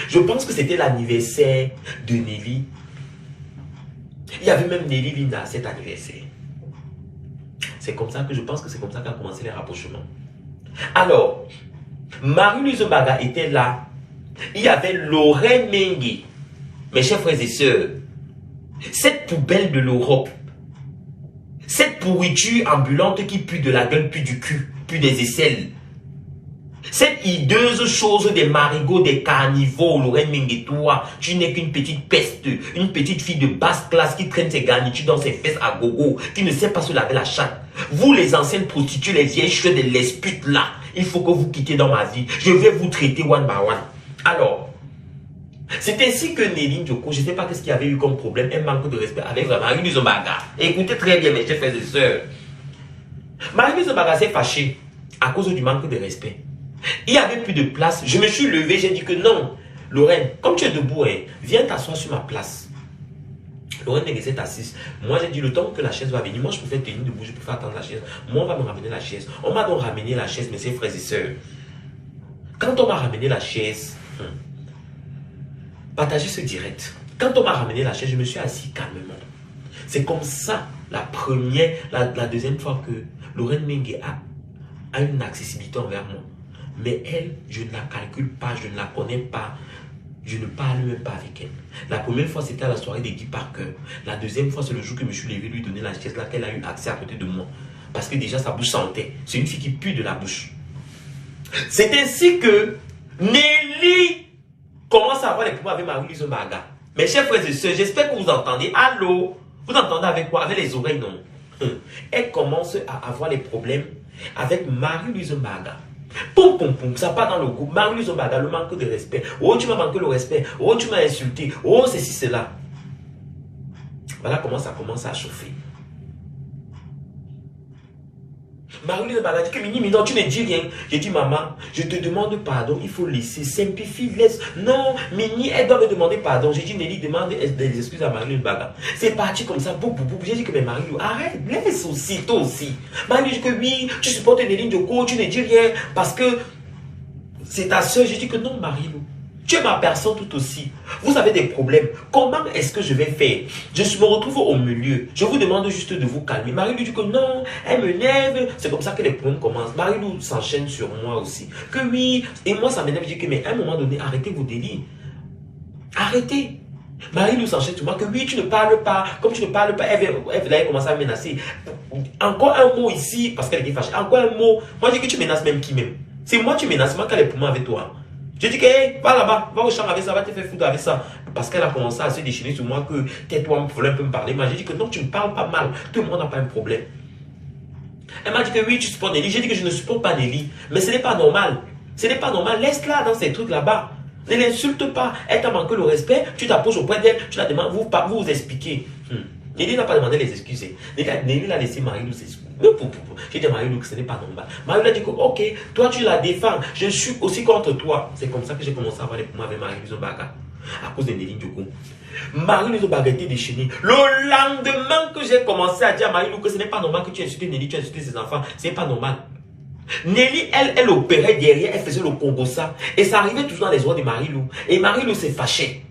Je pense que c'était l'anniversaire de Nelly. Il y avait même Nelly Linda à cet anniversaire. C'est comme ça que je pense que c'est comme ça qu'a commencé les rapprochements. Alors, Marie-Louise Mbaga était là. Il y avait Lorraine Mengue. Mes chers frères et sœurs, cette poubelle de l'Europe, cette pourriture ambulante qui pue de la gueule, pue du cul, pue des aisselles, cette hideuse chose des marigots, des carnivores, Lorraine Mengue, toi, tu n'es qu'une petite peste, une petite fille de basse classe qui traîne ses garnitures dans ses fesses à gogo, qui ne sait pas se laver la chatte. Vous les anciennes prostituées, les vieilles cheveux de lesputes là, il faut que vous quittiez dans ma vie. Je vais vous traiter one by one. Alors, c'est ainsi que Nelly Njoko, je ne sais pas ce qu'il y avait eu comme problème, un manque de respect avec Marie-Louise Mbaga. Écoutez très bien mes chers frères et sœurs. Marie-Louise Mbaga s'est fâchée à cause du manque de respect. Il n'y avait plus de place. Je me suis levé, j'ai dit que non. Lorraine, comme tu es debout, hein, viens t'asseoir sur ma place. Lorraine est assise. Moi, j'ai dit le temps que la chaise va venir. Moi, je peux faire tenir debout, je peux faire attendre la chaise. Moi, on va me ramener la chaise. On m'a donc ramené la chaise, mes chers frères et sœurs. Quand on m'a ramené la chaise, partagez ce direct. Quand on m'a ramené la chaise, je me suis assis calmement. C'est comme ça, la deuxième fois que Lorraine Mengue a une accessibilité envers moi. Mais elle, je ne la calcule pas, je ne la connais pas. Je ne parle même pas avec elle. La première fois, c'était à la soirée de Guy Parker. La deuxième fois, c'est le jour que je me suis levé lui donner la chaise là, qu'elle a eu accès à côté de moi. Parce que déjà, sa bouche sentait. C'est une fille qui pue de la bouche. C'est ainsi que Nelly commence à avoir les problèmes avec Marie-Louise Mbaga. Mes chers frères et sœurs, j'espère que vous entendez. Allô? Vous entendez avec quoi? Avec les oreilles, non? Elle commence à avoir les problèmes avec Marie-Louise Mbaga. Poum, poum, poum, ça part dans le groupe. Marie-Louise Mbaga, le manque de respect. Oh, tu m'as manqué le respect. Oh, tu m'as insulté. Oh, ceci, cela. Voilà comment ça commence à chauffer. Marie-Louise Mbaga dit que Mini, non, tu ne dis rien. J'ai dit, maman, je te demande pardon, il faut laisser, simplifie, laisse. Non, Mini, elle doit me demander pardon. J'ai dit, Nelly, demande des excuses à Marie-Louise Mbaga. C'est parti comme ça, boum, boum, boum. J'ai dit que, mais Marie-Louise, arrête, laisse aussi, toi aussi. Marie-Louise dit que oui, tu supportes Nelly Njoko, tu ne dis rien parce que c'est ta soeur. J'ai dit que non, Marie-Louise. Tu es ma personne tout aussi. Vous avez des problèmes. Comment est-ce que je vais faire? Je me retrouve au milieu. Je vous demande juste de vous calmer. Marie-Lou dit que non, elle me lève. C'est comme ça que les problèmes commencent. Marie-Lou s'enchaîne sur moi aussi. Que oui. Et moi, ça m'énerve. Je dis que mais à un moment donné, arrêtez vos délires. Arrêtez. Marie-Lou s'enchaîne sur moi. Que oui, tu ne parles pas. Comme tu ne parles pas, elle va commencer à me menacer. Encore un mot ici, parce qu'elle est fâchée. Encore un mot. Moi, je dis que tu menaces même qui même. C'est moi tu menaces. Moi, qu'elle est pour moi avec toi. Je dis que hey, va là-bas, va au champ avec ça, va te faire foutre avec ça. Parce qu'elle a commencé à se déchirer sur moi que tais-toi, un problème peut me parler. Moi, j'ai dit que non, tu me parles pas mal. Tout le monde n'a pas un problème. Elle m'a dit que oui, tu supportes Nelly. J'ai dit que je ne supporte pas Nelly. Mais ce n'est pas normal. Ce n'est pas normal. Laisse-la dans ces trucs là-bas. Ne l'insulte pas. Elle t'a manqué le respect. Tu t'approches auprès d'elle. Tu la demandes, vous expliquez. Nelly n'a pas demandé les excuses. Nelly l'a laissé Marie-Lou s'excuser. J'ai dit à Marie-Lou que ce n'est pas normal. Marie-Lou a dit que ok, toi tu la défends. Je suis aussi contre toi. C'est comme ça que j'ai commencé à avoir les problèmes avec Marie-Louise Mbaga. À cause de Nelly Njoko. Marie-Louise Mbaga était déchaînée. Le lendemain que j'ai commencé à dire à Marie-Lou que ce n'est pas normal que tu insultes Nelly, tu insultes ses enfants. Ce n'est pas normal. Nelly, elle opérait derrière, elle faisait le Congo ça. Et ça arrivait toujours dans les oreilles de Marie-Lou. Et Marie-Lou s'est fâchée.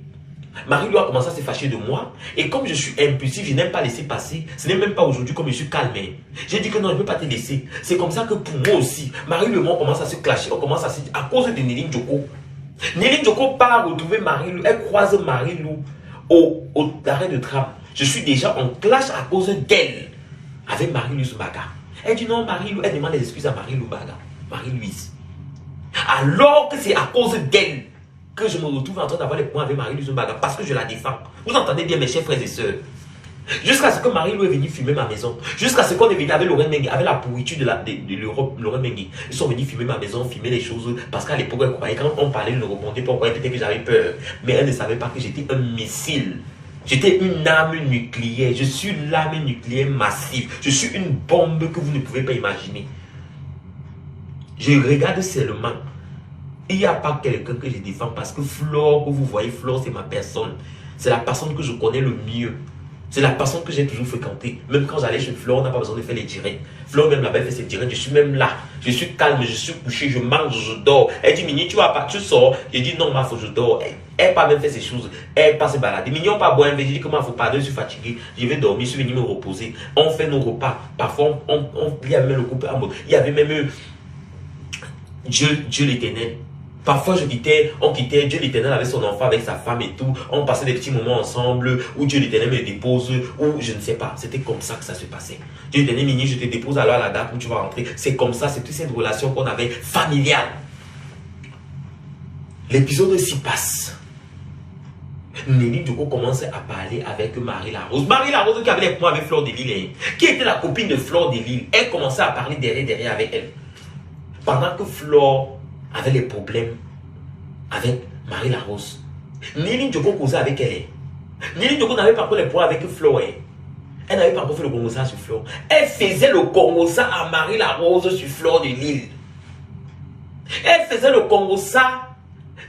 Marie-Lou a commencé à se fâcher de moi. Et comme je suis impulsif, je n'aime pas laisser passer. Ce n'est même pas aujourd'hui comme je suis calmé. J'ai dit que non, je ne peux pas te laisser. C'est comme ça que pour moi aussi, Marie-Lou et moi, on commence à se clasher. On commence à se... À cause de Nelly Njoko. Nelly Njoko part retrouver Marie-Lou. Elle croise Marie-Lou au arrêt de tram. Je suis déjà en clash à cause d'elle. Avec Marie-Louise Mbaga. Elle dit non, Marie-Lou. Elle demande des excuses à Marie-Lou Mbaga. Marie-Louise. Alors que c'est à cause d'elle que je me retrouve en train d'avoir les points avec Marie-Louise Mbaga parce que je la défends. Vous entendez bien mes chers frères et sœurs. Jusqu'à ce que Marie-Lou est venue fumer ma maison. Jusqu'à ce qu'on est venu avec Lorraine Mengue, avec la pourriture de l'Europe, Lorraine Mengue. Ils sont venus fumer ma maison, fumer les choses. Parce qu'à l'époque, elle croyait, quand on parlait, elle ne répondait pas, peut-être que j'avais peur. Mais elle ne savait pas que j'étais un missile. J'étais une arme nucléaire. Je suis l'arme nucléaire massive. Je suis une bombe que vous ne pouvez pas imaginer. Je regarde seulement. Il n'y a pas quelqu'un que je défends parce que Flore, que vous voyez, Flore, c'est ma personne. C'est la personne que je connais le mieux. C'est la personne que j'ai toujours fréquentée. Même quand j'allais chez Flore, on n'a pas besoin de faire les directs. Flore même là-bas fait ses directs. Je suis même là. Je suis calme, je suis couché, je mange, je dors. Elle dit, Mini, tu vas pas, tu sors. Je dis, non, il faut que je dors. Elle n'a pas même fait ces choses. Elle passe se balader. Mini, on pas boire un verre. Je dis, comment il faut pas, je suis fatigué. Je vais dormir, je suis venu me reposer. On fait nos repas. Parfois, il y avait même le couple en mode. Il y avait même Dieu l'Éternel. Parfois, on quittait Dieu l'Éternel avec son enfant, avec sa femme et tout. On passait des petits moments ensemble où Dieu l'Éternel me dépose, ou je ne sais pas. C'était comme ça que ça se passait. Dieu l'Éternel, Mini, je te dépose alors à la date où tu vas rentrer. C'est comme ça, c'est toute cette relation qu'on avait familiale. L'épisode s'y passe. Nelly Djoko commence à parler avec Marie Larose. Marie Larose qui avait les points avec Flore de Lille, qui était la copine de Flore de Lille. Elle commençait à parler derrière avec elle. Pendant que Flore avait les problèmes avec Marie Larose, Nelly Djoko causait avec elle. Nelly Djoko n'avait pas encore les points avec Flore. Elle n'avait pas encore fait le Congosa sur Flore. Elle faisait le Congosa à Marie Larose sur Flore de Lille. Elle faisait le Congosa.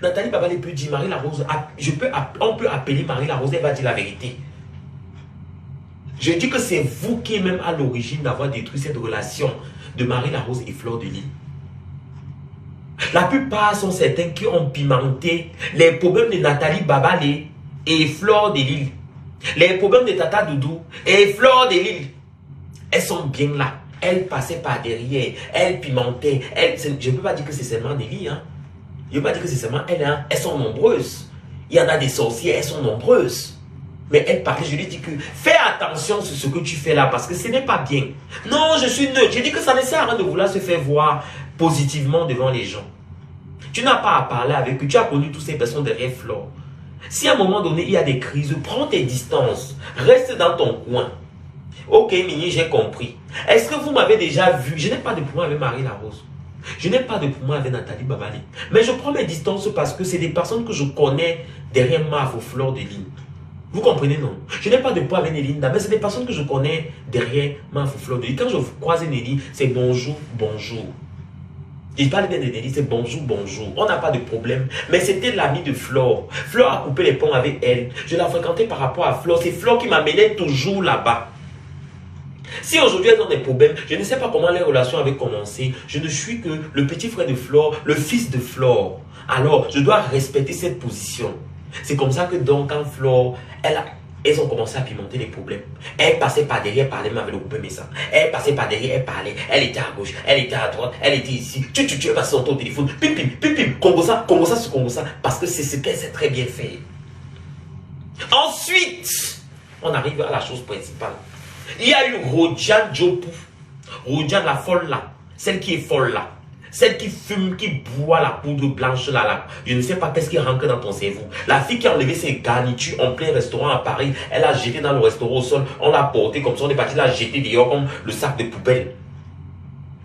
Nathalie Babalé peut dire Marie Larose, on peut appeler Marie Larose, elle va dire la vérité. Je dis que c'est vous qui êtes même à l'origine d'avoir détruit cette relation de Marie Larose et Flore de Lille. La plupart sont certains qui ont pimenté les problèmes de Nathalie Babalé et Flore de Lille. Les problèmes de Tata Doudou et Flore de Lille. Elles sont bien là. Elles passaient par derrière. Elles pimentaient. Je ne peux pas dire que c'est seulement Nelly. Hein. Je ne peux pas dire que c'est seulement elles. Hein. Elles sont nombreuses. Il y en a des sorcières. Elles sont nombreuses. Mais elles parlaient. Je lui dis que fais attention sur ce que tu fais là parce que ce n'est pas bien. Non, je suis neutre. Je dis que ça ne sert à rien de vouloir se faire voir positivement devant les gens. Tu n'as pas à parler avec eux. Tu as connu toutes ces personnes derrière Flore. Si à un moment donné, il y a des crises, prends tes distances. Reste dans ton coin. Ok, Mini, j'ai compris. Est-ce que vous m'avez déjà vu? Je n'ai pas de problème avec Marie Larose. Je n'ai pas de problème avec Nathalie Babalé. Mais je prends mes distances parce que c'est des personnes que je connais derrière Maf ou Flore de Lille. Vous comprenez, non? Je n'ai pas de problème avec Nelly, mais c'est des personnes que je connais derrière Maf ou Flore de Lille. Quand je croise Nelly, c'est bonjour, bonjour. Je parle bien de Nelly, c'est bonjour, bonjour. On n'a pas de problème. Mais c'était l'ami de Flore. Flore a coupé les ponts avec elle. Je la fréquentais par rapport à Flore. C'est Flore qui m'amenait toujours là-bas. Si aujourd'hui elles ont des problèmes, je ne sais pas comment les relations avaient commencé. Je ne suis que le petit frère de Flore, le fils de Flore. Alors, je dois respecter cette position. C'est comme ça que donc, quand Flore, elles ont commencé à pimenter les problèmes. Elle passait par derrière, parlait avec le groupe Messa. Elle passait par derrière, elle parlait. Elle était à gauche, elle était à droite, elle était ici. Tu passes son ton téléphone. Pim, pim, pim, pim. Congo ça, c'est Congo ça. Parce que c'est ce qu'elle sait très bien faire. Ensuite, on arrive à la chose principale. Il y a eu Rodiane Djopou. Rodiane la folle là. Celle qui est folle là. Celle qui fume, qui boit la poudre blanche là. Je ne sais pas qu'est-ce qui rentre dans ton cerveau. La fille qui a enlevé ses garnitures en plein restaurant à Paris, elle a jeté dans le restaurant au sol. On l'a porté comme ça, on est parti la jeter dehors comme le sac de poubelle.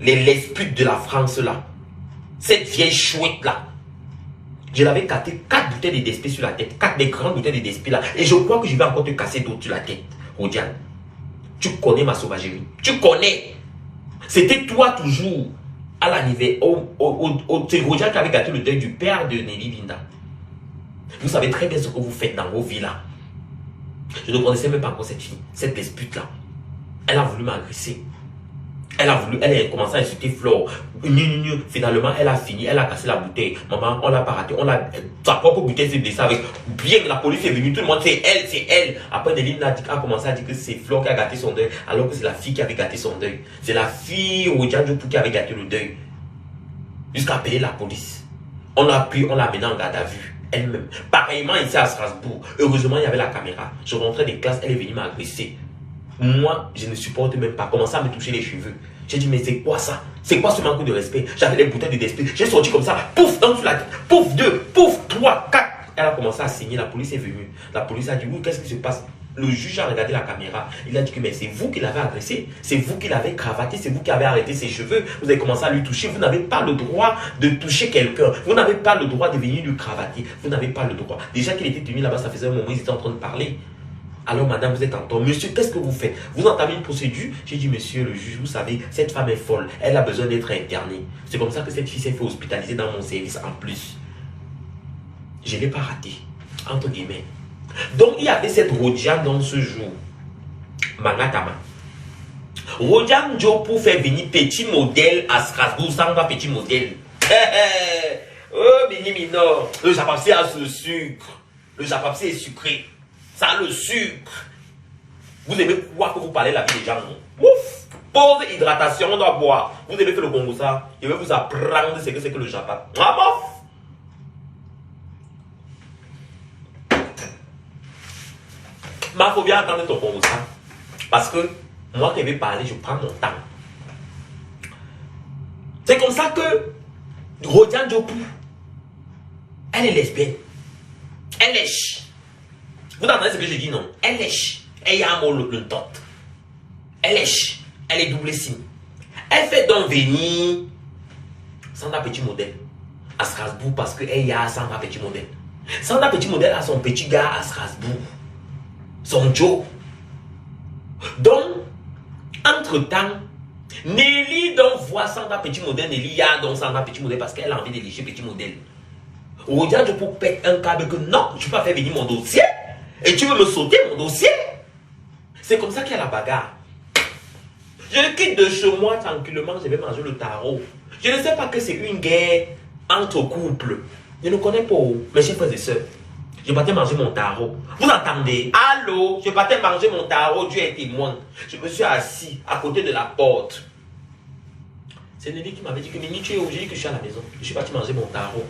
Les lesbiennes de la France là. Cette vieille chouette là. Je l'avais cassé 4 bouteilles de Despé sur la tête. 4 des grandes bouteilles de Despé là. Et je crois que je vais encore te casser d'autres sur la tête. Rodiane. Tu connais ma sauvagerie. Tu connais. C'était toi toujours. À l'arrivée, c'est Rodiane qui avait gâté le deuil du père de Nelly Linda. Vous savez très bien ce que vous faites dans vos vies là. Je ne connaissais même pas encore cette fille, cette dispute là. Elle a voulu m'agresser. Elle a commencé à insulter Flore. Finalement, elle a fini, elle a cassé la bouteille. Maman, on l'a pas raté. Sa propre bouteille s'est blessée avec. Bien que la police est venue, tout le monde, c'est elle, c'est elle. Après, Nelly a commencé à dire que c'est Flore qui a gâté son deuil, alors que c'est la fille qui avait gâté son deuil. C'est la fille Rodiane Djopou qui avait gâté le deuil. Jusqu'à appeler la police. On l'a pris, on l'a amené en garde à vue. Elle-même. Pareillement ici à Strasbourg. Heureusement, il y avait la caméra. Je rentrais des classes, elle est venue m'agresser. Moi, je ne supporte même pas. Commencer à me toucher les cheveux. J'ai dit, mais c'est quoi ça? C'est quoi ce manque de respect? J'avais les bouteilles de respect. J'ai sorti comme ça. Pouf, un sur la tête. Pouf, 2, pouf, 3, 4. Elle a commencé à saigner. La police est venue. La police a dit, oui, qu'est-ce qui se passe? le juge a regardé la caméra. Il a dit que mais c'est vous qui l'avez agressé, c'est vous qui l'avez cravaté, c'est vous qui avez arrêté ses cheveux. Vous avez commencé à lui toucher. Vous n'avez pas le droit de toucher quelqu'un. Vous n'avez pas le droit de venir lui cravater. Vous n'avez pas le droit. Déjà qu'il était tenu là-bas, ça faisait un moment, ils étaient en train de parler. Alors madame, vous êtes en tort. Monsieur, qu'est-ce que vous faites? Vous entamez une procédure? J'ai dit, monsieur le juge, vous savez, cette femme est folle. Elle a besoin d'être internée. C'est comme ça que cette fille s'est fait hospitaliser dans mon service en plus. Je ne l'ai pas raté. Entre guillemets. Donc, il y avait cette Rodiane dans ce jour. Mangatama. Rodiane Joe pour faire venir petit modèle à Strasbourg. Ça va petit modèle. Oh, mini minor. Le japapsé a ce sucre. Le japapsé est sucré. Ça a le sucre. Vous aimez quoi que vous parlez la vie des gens? Ouf! Pause hydratation, on doit boire. Vous aimez que le Congo ça? Je vais vous apprendre ce que c'est que le japap. Ah bon? Il faut bien attendre ton Congo ça. Parce que moi qui vais parler, je prends mon temps. C'est comme ça que Rodiane Djopou, elle est lesbienne. Elle lèche. Vous entendez ce que je dis, non? Elle lèche. Elle y a un mot le tot. Elle lèche. Elle est double signe. Elle fait donc venir Sandra Petit Modèle à Strasbourg parce qu'elle y a Sandra Petit Modèle. Sandra Petit Modèle a son petit gars à Strasbourg. Son Joe. Donc, entre-temps, Nelly donc voit Sandra Petit Modèle. Nelly y a donc Sandra Petit Modèle parce qu'elle a envie de lécher Petit Modèle. Rodiane Djopou pète un câble que non, je ne peux pas faire venir mon dossier. Et tu veux me sauter mon dossier? C'est comme ça qu'il y a la bagarre. Je quitte de chez moi tranquillement, je vais manger le tarot. Je ne sais pas que c'est une guerre entre couples. Je ne connais pas, mes chers frères et sœurs. Je partais manger mon tarot. Vous entendez? Allô? Je partais manger mon tarot, Dieu est témoin. Je me suis assis à côté de la porte. C'est Nelly qui m'avait dit que Mini, tu es où? J'ai dit que je suis à la maison. Je suis parti manger mon tarot.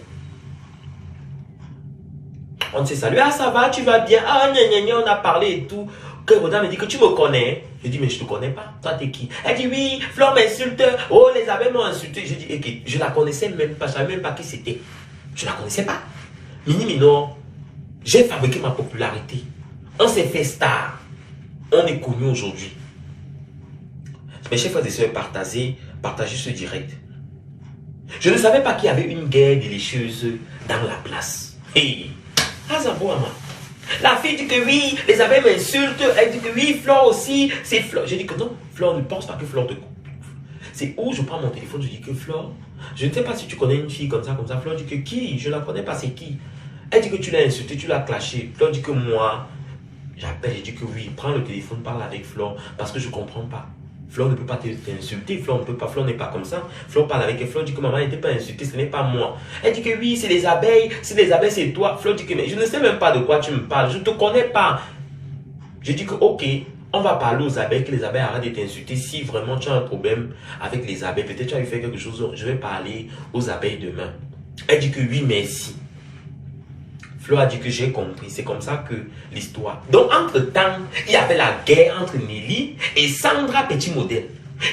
On s'est salué. Ah, ça va, tu vas bien? Ah, on a parlé et tout. Que Roda me dit que tu me connais. Je dis, mais je ne te connais pas. Toi, t'es qui? Elle dit, oui, Flore m'insulte. Oh, les abeilles m'ont insulté. Je dis, écoute, je la connaissais même pas. Je ne savais même pas qui c'était. Je ne la connaissais pas. Mini Minor, j'ai fabriqué ma popularité. On s'est fait star. On est connu aujourd'hui. Mes chers frères et sœurs, partagez ce direct. Je ne savais pas qu'il y avait une guerre délicieuse dans la place. Hey! La fille dit que oui, les abeilles m'insultent. Elle dit que oui, Flore aussi, c'est Flore. Je dis que non, Flore, ne pense pas que Flore te coupe. C'est où je prends mon téléphone, je dis que Flore, je ne sais pas si tu connais une fille comme ça. Flore dit que qui? Je ne la connais pas, c'est qui? Elle dit que tu l'as insulté, tu l'as clashé. Flore dit que moi, j'appelle, je dis que oui, prends le téléphone, parle avec Flore, parce que je ne comprends pas. Flore ne peut pas t'insulter, Flore ne peut pas, Flore n'est pas comme ça. Flore parle avec elle, Flore dit que maman n'était pas insultée, ce n'est pas moi. Elle dit que oui, c'est les abeilles, c'est toi. Flore dit que mais je ne sais même pas de quoi tu me parles, je ne te connais pas. Je dis que ok, on va parler aux abeilles, que les abeilles arrêtent de t'insulter. Si vraiment tu as un problème avec les abeilles, peut-être tu as eu fait quelque chose, je vais parler aux abeilles demain. Elle dit que oui, merci. Flore a dit que j'ai compris. C'est comme ça que l'histoire. Donc, entre-temps, il y avait la guerre entre Nelly et Sandra Petit Modèle.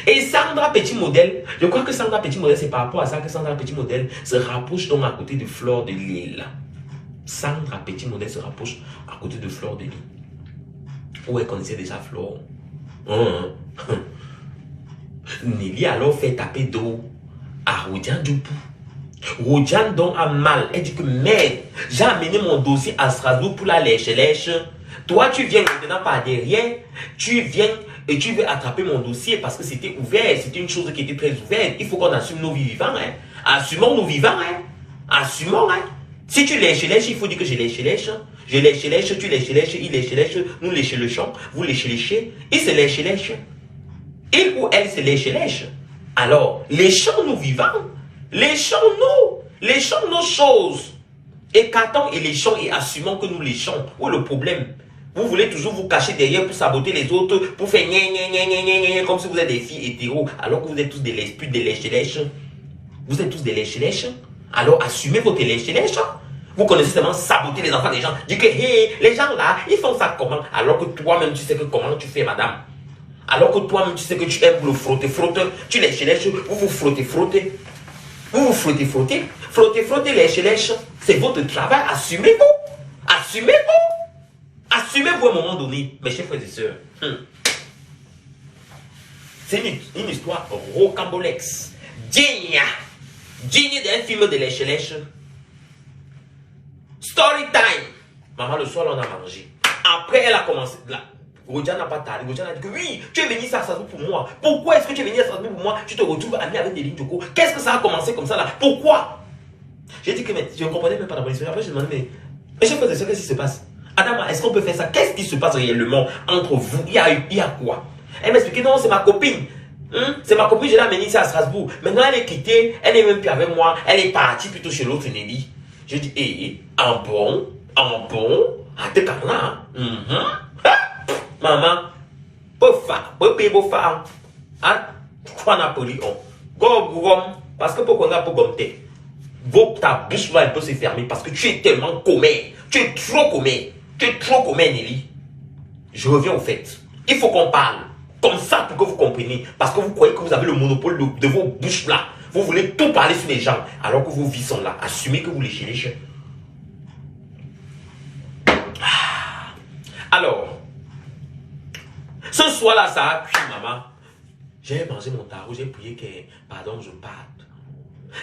Et Sandra Petit Modèle, je crois que Sandra Petit Modèle, c'est par rapport à ça que Sandra Petit Modèle se rapproche donc à côté de Flore de Lille. Sandra Petit Modèle se rapproche à côté de Flore de Lille. Où elle connaissait déjà Flore. Nelly alors fait taper d'eau à Rodiane Djopou. Rodiane donc a mal. Elle dit que merde, j'ai amené mon dossier à Strasbourg pour la lèche. Toi, tu viens maintenant par derrière. Tu viens et tu veux attraper mon dossier parce que c'était ouvert. C'était une chose qui était très ouverte. Il faut qu'on assume nos vies vivants. Hein. Assumons nos vivants. Hein. Assumons. Hein. Si tu lèches, il faut dire que je lèche. Je lèche, tu lèches, il lèche, nous lèche, vous lèchez. Il se lèche. Il ou elle se lèche. Alors, léchons nos vivants. Léchons nos choses. Écartons et léchons et assumons que nous léchons. Où est le problème? Vous voulez toujours vous cacher derrière pour saboter les autres, pour faire comme si vous êtes des filles hétéros, alors que vous êtes tous des lesbiennes, des lèches. Vous êtes tous des lèches. Alors assumez votre lèche. Vous connaissez seulement saboter les enfants des gens. Dites que hey, les gens là, ils font ça comment? Alors que toi-même tu sais que comment tu fais, madame. Alors que toi-même tu sais que tu aimes le frotter. Tu lèches, vous vous frottez. Vous vous frottez, lèche. C'est votre travail. Assumez-vous. Assumez-vous à un moment donné, mes chers frères et sœurs. C'est une histoire rocambolexe, digne d'un film de lèche-lèche. Story time. Maman, le soir, on a mangé. Après, elle a commencé. Rodia n'a pas tardé. Rodia a dit que oui, tu es venu à Strasbourg pour moi. Pourquoi est-ce que tu es venu à Strasbourg pour moi? Tu te retrouves ami avec des lignes Joko. Qu'est-ce que ça a commencé comme ça là? Pourquoi? J'ai dit que mais, je ne comprenais même pas d'abord l'histoire. Après, je me demandais, mais chef, qu'est-ce qui se passe? Adama, est-ce qu'on peut faire ça? Qu'est-ce qui se passe réellement entre vous? Il y a quoi? Elle m'a expliqué, non, c'est ma copine. C'est ma copine, je l'ai amenée ici à Strasbourg. Maintenant, elle est quittée, elle n'est même plus avec moi. Elle est partie plutôt chez l'autre Nelly. Je dis, en bon, à te carna. Maman, peu payer vos femmes. Ah, quoi Napoléon? Parce que pourquoi on a pas gommé? Ta bouche va un peu se fermer parce que tu es tellement commère. Tu es trop commère. Tu es trop commère, Nelly. Je reviens au fait. Il faut qu'on parle. Comme ça pour que vous compreniez. Parce que vous croyez que vous avez le monopole de vos bouches là. Vous voulez tout parler sur les gens. Alors que vos vies sont là. Assumez que vous les chez. Alors, ce soir-là, ça a cuit, maman. J'ai mangé mon tarot, j'ai prié que, pardon, je parte.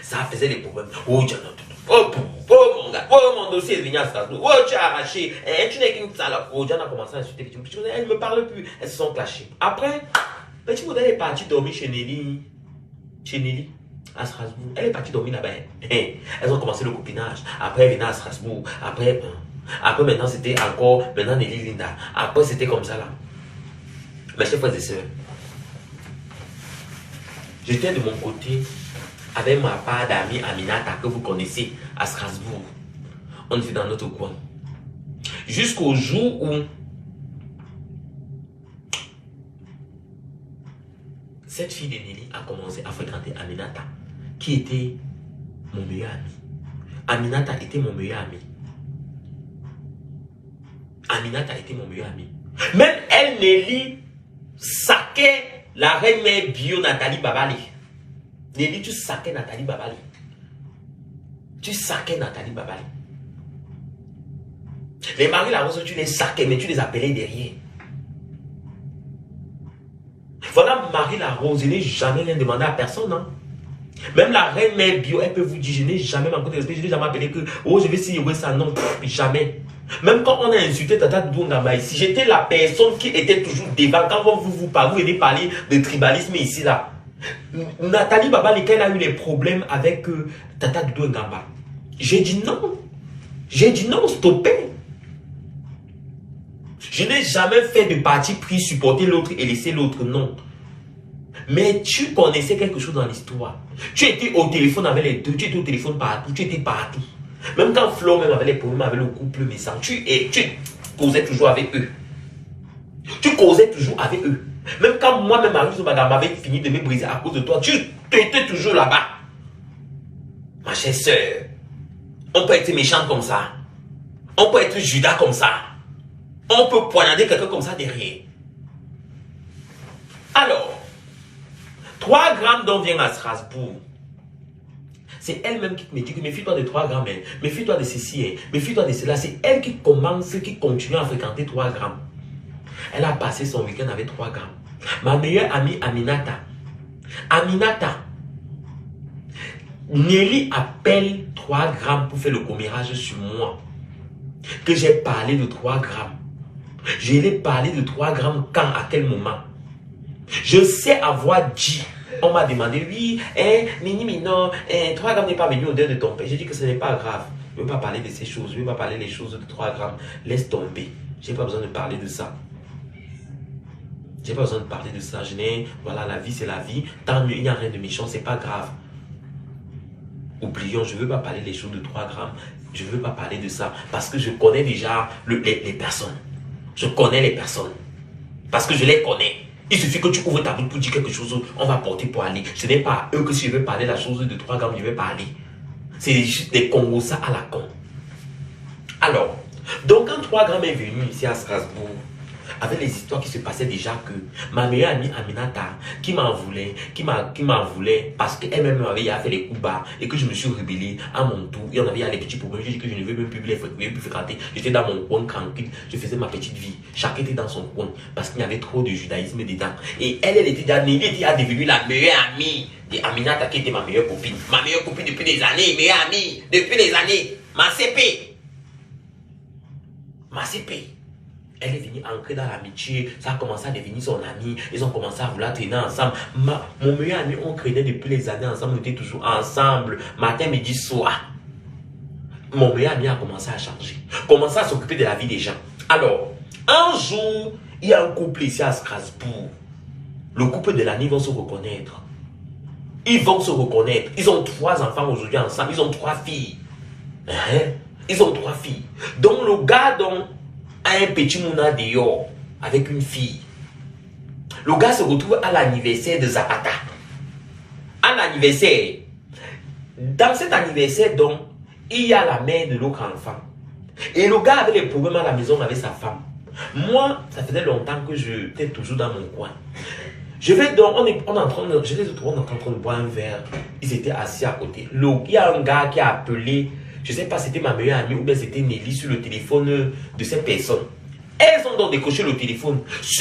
Ça faisait des problèmes. Oh, mon gars, mon dossier est venu à Strasbourg. Oh, tu as arraché. Tu n'es qu'une salope. Oh, Diana a commencé à insulter. Elle ne me parle plus. Elles se sont clashées. Après, petit modèle est parti dormir chez Nelly. À Strasbourg. Elle est partie dormir là-bas. Elles ont commencé le copinage. Après, elle venait à Strasbourg. Après, maintenant, c'était encore. Maintenant, Nelly Linda. Après, c'était comme ça là. Mes chers frères et sœurs, j'étais de mon côté avec ma part d'amis Aminata que vous connaissez à Strasbourg. On était dans notre coin. Jusqu'au jour où cette fille de Nelly a commencé à fréquenter Aminata, qui était mon meilleur ami. Aminata était mon meilleur ami. Aminata était mon meilleur ami. Même elle, Nelly, saquait la reine mère bio Nathalie Babali. Nelly, tu saquais Nathalie Babali. Les maris la rose, tu les saquais, mais tu les appelais derrière. Voilà, Marie la rose, je n'ai jamais rien demandé à personne. Hein. Même la reine mère bio, elle peut vous dire, je n'ai jamais manqué de respect, je n'ai jamais appelé que, oh, je vais signer ça, non, jamais. Même quand on a insulté Tata Doudou Ngama ici, j'étais la personne qui était toujours devant. Quand vous venez parler de tribalisme ici, là. Nathalie Babali, quand elle a eu les problèmes avec Tata Doudou Ngama, j'ai dit non. J'ai dit non, stoppez. Je n'ai jamais fait de parti pris, supporter l'autre et laisser l'autre, non. Mais tu connaissais quelque chose dans l'histoire. Tu étais au téléphone avec les deux, tu étais au téléphone partout, tu étais partout. Même quand Flo même avait les problèmes avec le couple Messant, tu causais toujours avec eux. Tu causais toujours avec eux. Même quand moi-même, Marie Zobaga m'avait fini de me briser à cause de toi, tu étais toujours là-bas. Ma chère sœur, on peut être méchant comme ça. On peut être Judas comme ça. On peut poignarder quelqu'un comme ça derrière. Alors, 3 grammes dont vient à Strasbourg. C'est elle-même qui me dit que méfie-toi de 3 grammes, hein. Méfie-toi de ceci, hein. Méfie-toi de cela. C'est elle qui commence, qui continue à fréquenter 3 grammes. Elle a passé son week-end avec 3 grammes. Ma meilleure amie Aminata. Nelly appelle 3 grammes pour faire le commérage sur moi. Que j'ai parlé de 3 grammes. Je l'ai parlé de 3 grammes quand, à quel moment. Je sais avoir dit. On m'a demandé, oui, Nini, non, 3 grammes n'est pas venu au deuil de ton père. J'ai dit que ce n'est pas grave. Je ne veux pas parler de ces choses. Je ne veux pas parler des choses de 3 grammes. Laisse tomber. Je n'ai pas besoin de parler de ça. Je n'ai pas besoin de parler de ça. Voilà, la vie, c'est la vie. Tant mieux, il n'y a rien de méchant, c'est pas grave. Oublions, je ne veux pas parler des choses de 3 grammes. Je ne veux pas parler de ça. Parce que je connais déjà les personnes. Je connais les personnes. Parce que je les connais. Il suffit que tu ouvres ta bouche pour dire quelque chose, on va porter pour aller. Ce n'est pas à eux que si je veux parler de la chose de 3 grammes, je vais parler. C'est juste des Congos, ça à la con. Alors, donc quand 3 grammes est venu ici à Strasbourg, avec les histoires qui se passaient déjà, que ma meilleure amie Aminata, qui m'en voulait parce qu'elle-même avait fait les coups bas et que je me suis rebellé à mon tour. Et on avait les petits problèmes. J'ai dit que je ne veux même plus les fréquenter. J'étais dans mon coin tranquille. Je faisais ma petite vie. Chacun était dans son coin parce qu'il y avait trop de judaïsme dedans. Et elle était déjà devenue la meilleure amie de Aminata, qui était ma meilleure copine. Ma meilleure copine depuis des années, meilleure amie depuis des années. Ma CP. Ma CP. Elle est venue ancrer dans l'amitié, ça a commencé à devenir son ami, ils ont commencé à vouloir traîner ensemble. Mon meilleur ami, on traînait depuis les années ensemble, on était toujours ensemble, matin, midi, soir. Mon meilleur ami a commencé à changer, commencé à s'occuper de la vie des gens. Alors, un jour, il y a un couple ici à Strasbourg. Le couple de l'année vont se reconnaître. Ils vont se reconnaître. Ils ont 3 enfants aujourd'hui ensemble, ils ont 3 filles. Ils ont 3 filles. Donc le gars a un petit mouna dehors avec une fille. Le gars se retrouve à l'anniversaire de Zapata. À l'anniversaire. Dans cet anniversaire, donc, il y a la mère de l'autre enfant. Et le gars avait des problèmes à la maison avec sa femme. Moi, ça faisait longtemps que j'étais toujours dans mon coin. Je vais donc, on est en train de boire un verre. Ils étaient assis à côté. Il y a un gars qui a appelé. Je ne sais pas si c'était ma meilleure amie ou bien c'était Nelly sur le téléphone de cette personne. Elles ont donc décroché le téléphone.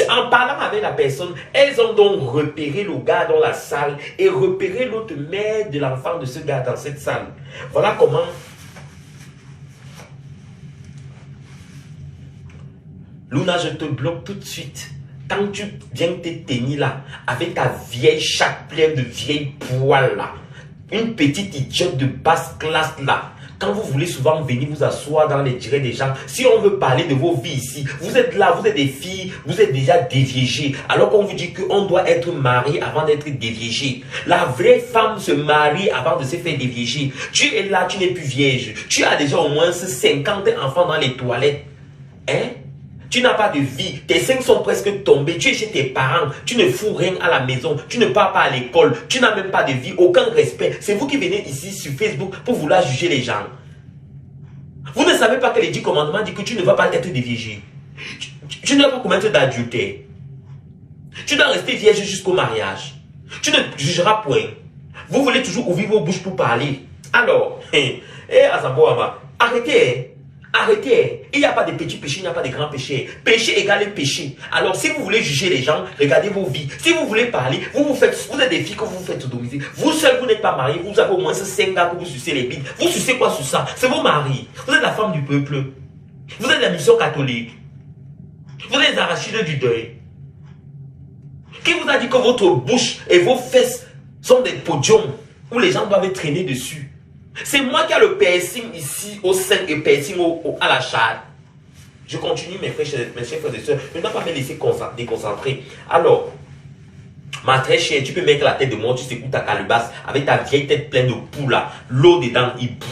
En parlant avec la personne, elles ont donc repéré le gars dans la salle et repéré l'autre mère de l'enfant de ce gars dans cette salle. Voilà comment... Luna, je te bloque tout de suite. Quand tu viens te tenir là, avec ta vieille chatte pleine de vieilles poils là, une petite idiote de basse classe là, quand vous voulez souvent venir vous asseoir dans les directs des gens, si on veut parler de vos vies ici, vous êtes là, vous êtes des filles, vous êtes déjà déviégées, alors qu'on vous dit qu'on doit être marié avant d'être déviégé. La vraie femme se marie avant de se faire déviéger. Tu es là, tu n'es plus vierge. Tu as déjà au moins 50 enfants dans les toilettes. Hein? Tu n'as pas de vie, tes seins sont presque tombés, tu es chez tes parents, tu ne fous rien à la maison, tu ne pars pas à l'école, tu n'as même pas de vie, aucun respect. C'est vous qui venez ici sur Facebook pour vouloir juger les gens. Vous ne savez pas que les 10 commandements disent que tu ne vas pas être déviégé. Tu ne vas pas commettre d'adultère. Tu dois rester vierge jusqu'au mariage. Tu ne jugeras point. Vous voulez toujours ouvrir vos bouches pour parler. Alors, Azaboama, arrêtez. Arrêtez, il n'y a pas de petits péchés, il n'y a pas de grands péchés. Péché égale péché. Alors si vous voulez juger les gens, regardez vos vies. Si vous voulez parler, vous êtes des filles que vous faites sodomiser. Vous seul, vous n'êtes pas marié, vous avez au moins 5 gars que vous sucez les bites. Vous sucez quoi sur ça? C'est vos maris. Vous êtes la femme du peuple. Vous êtes la mission catholique. Vous êtes les arachides du deuil. Qui vous a dit que votre bouche et vos fesses sont des podiums où les gens doivent traîner dessus? C'est moi qui ai le piercing ici au sein et piercing à la chatte. Je continue mes chers frères et sœurs. Je ne dois pas me laisser déconcentrer. Alors, ma très chère, tu peux mettre la tête de moi, tu secoues ta calebasse avec ta vieille tête pleine de poux là. L'eau dedans, il boue.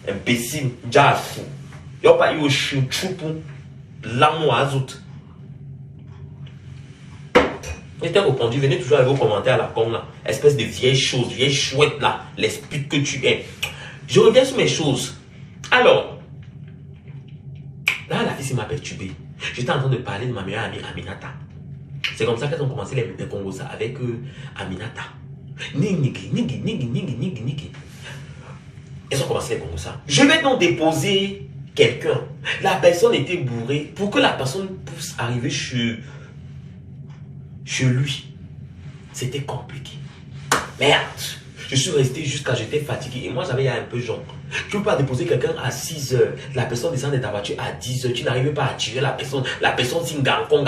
Imbécile, déjà fou. Il n'y a pas eu au chouchou l'amour azout. J'étais répondu, venez toujours avec vos commentaires à la con là. Espèce de vieille chose, vieille chouette là. L'esprit que tu es. Je reviens sur mes choses. Alors, là, la fille m'a perturbé. J'étais en train de parler de ma meilleure amie Aminata. C'est comme ça qu'elles ont commencé les Congos avec Aminata. Nigi. Elles ont commencé les Congos. Je vais donc déposer quelqu'un. La personne était bourrée. Pour que la personne puisse arriver chez lui, c'était compliqué. Merde. Je suis resté jusqu'à j'étais fatigué. Et moi, j'avais un peu jaune. Tu ne peux pas déposer quelqu'un à 6 heures. La personne descend de ta voiture à 10 heures. Tu n'arrives pas à tirer la personne. La personne signe gancon.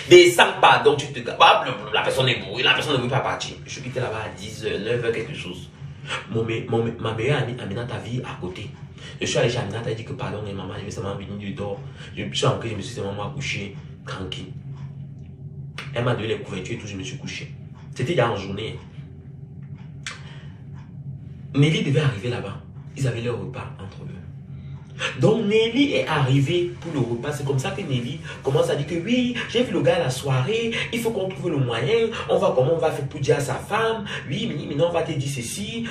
Descends pas. Donc, tu te... La personne est bourrée. La personne ne veut pas partir. Je suis quitté là-bas à 10 heures, 9 heures, quelque chose. Ma meilleure amie, Aminata, vit à côté. Je suis allé chez Aminata. Elle dit que pardon, maman, je vais seulement venir du dehors. Je suis rentré, je me suis seulement couché. Tranquille. Elle m'a donné les couvertures et tout. Je me suis couché. C'était déjà en journée. Nelly devait arriver là-bas. Ils avaient leur repas entre eux. Donc Nelly est arrivée pour le repas. C'est comme ça que Nelly commence à dire que oui, j'ai vu le gars à la soirée, il faut qu'on trouve le moyen, on va comment on va faire pour dire à sa femme, oui, maintenant on va te dire ceci,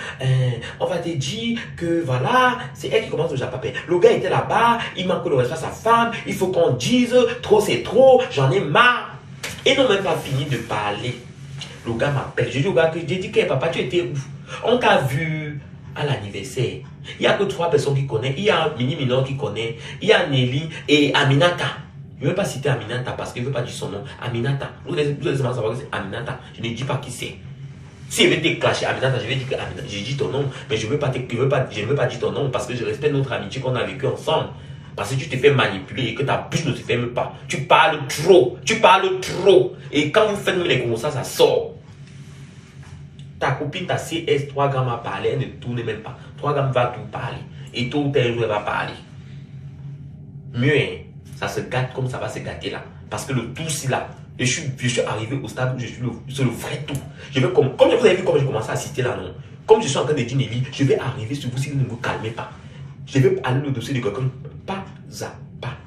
on va te dire que voilà, c'est elle qui commence déjà à paper. Le gars était là-bas, il manque le respect à sa femme, il faut qu'on dise, trop c'est trop, j'en ai marre. Ils n'ont même pas fini de parler. Le gars m'appelle, je dis au gars que j'ai dit que papa, tu étais où? On t'a vu à l'anniversaire. Il n'y a que 3 personnes qui connaissent. Il y a Mini Minor qui connaît. Il y a Nelly et Aminata. Je ne veux pas citer Aminata parce qu'il ne veut pas dire son nom. Aminata. Vous allez savoir que c'est Aminata. Je ne dis pas qui c'est. Si je vais te clasher Aminata, je vais dire que Aminata. J'ai dit ton nom, mais je ne veux pas dire ton nom parce que je respecte notre amitié qu'on a vécu ensemble. Parce que tu te fais manipuler et que ta bouche ne se ferme pas. Tu parles trop. Tu parles trop. Et quand vous faites les gros ça sort. Ta copine, ta CS, 3 grammes à parler, elle ne tourne même pas. 3 grammes va tout parler. Et tout ou tel jour, elle va parler. Mieux, hein, ça se gâte comme ça va se gâter là. Parce que le tout, si là, je suis arrivé au stade où je suis c'est le vrai tout. Je vais comme vous avez vu, comme j'ai commencé à citer là, non? Comme je suis en train de dire Nelly, je vais arriver sur vous si vous ne vous calmez pas. Je vais aller au dossier de quelqu'un, pas à pas.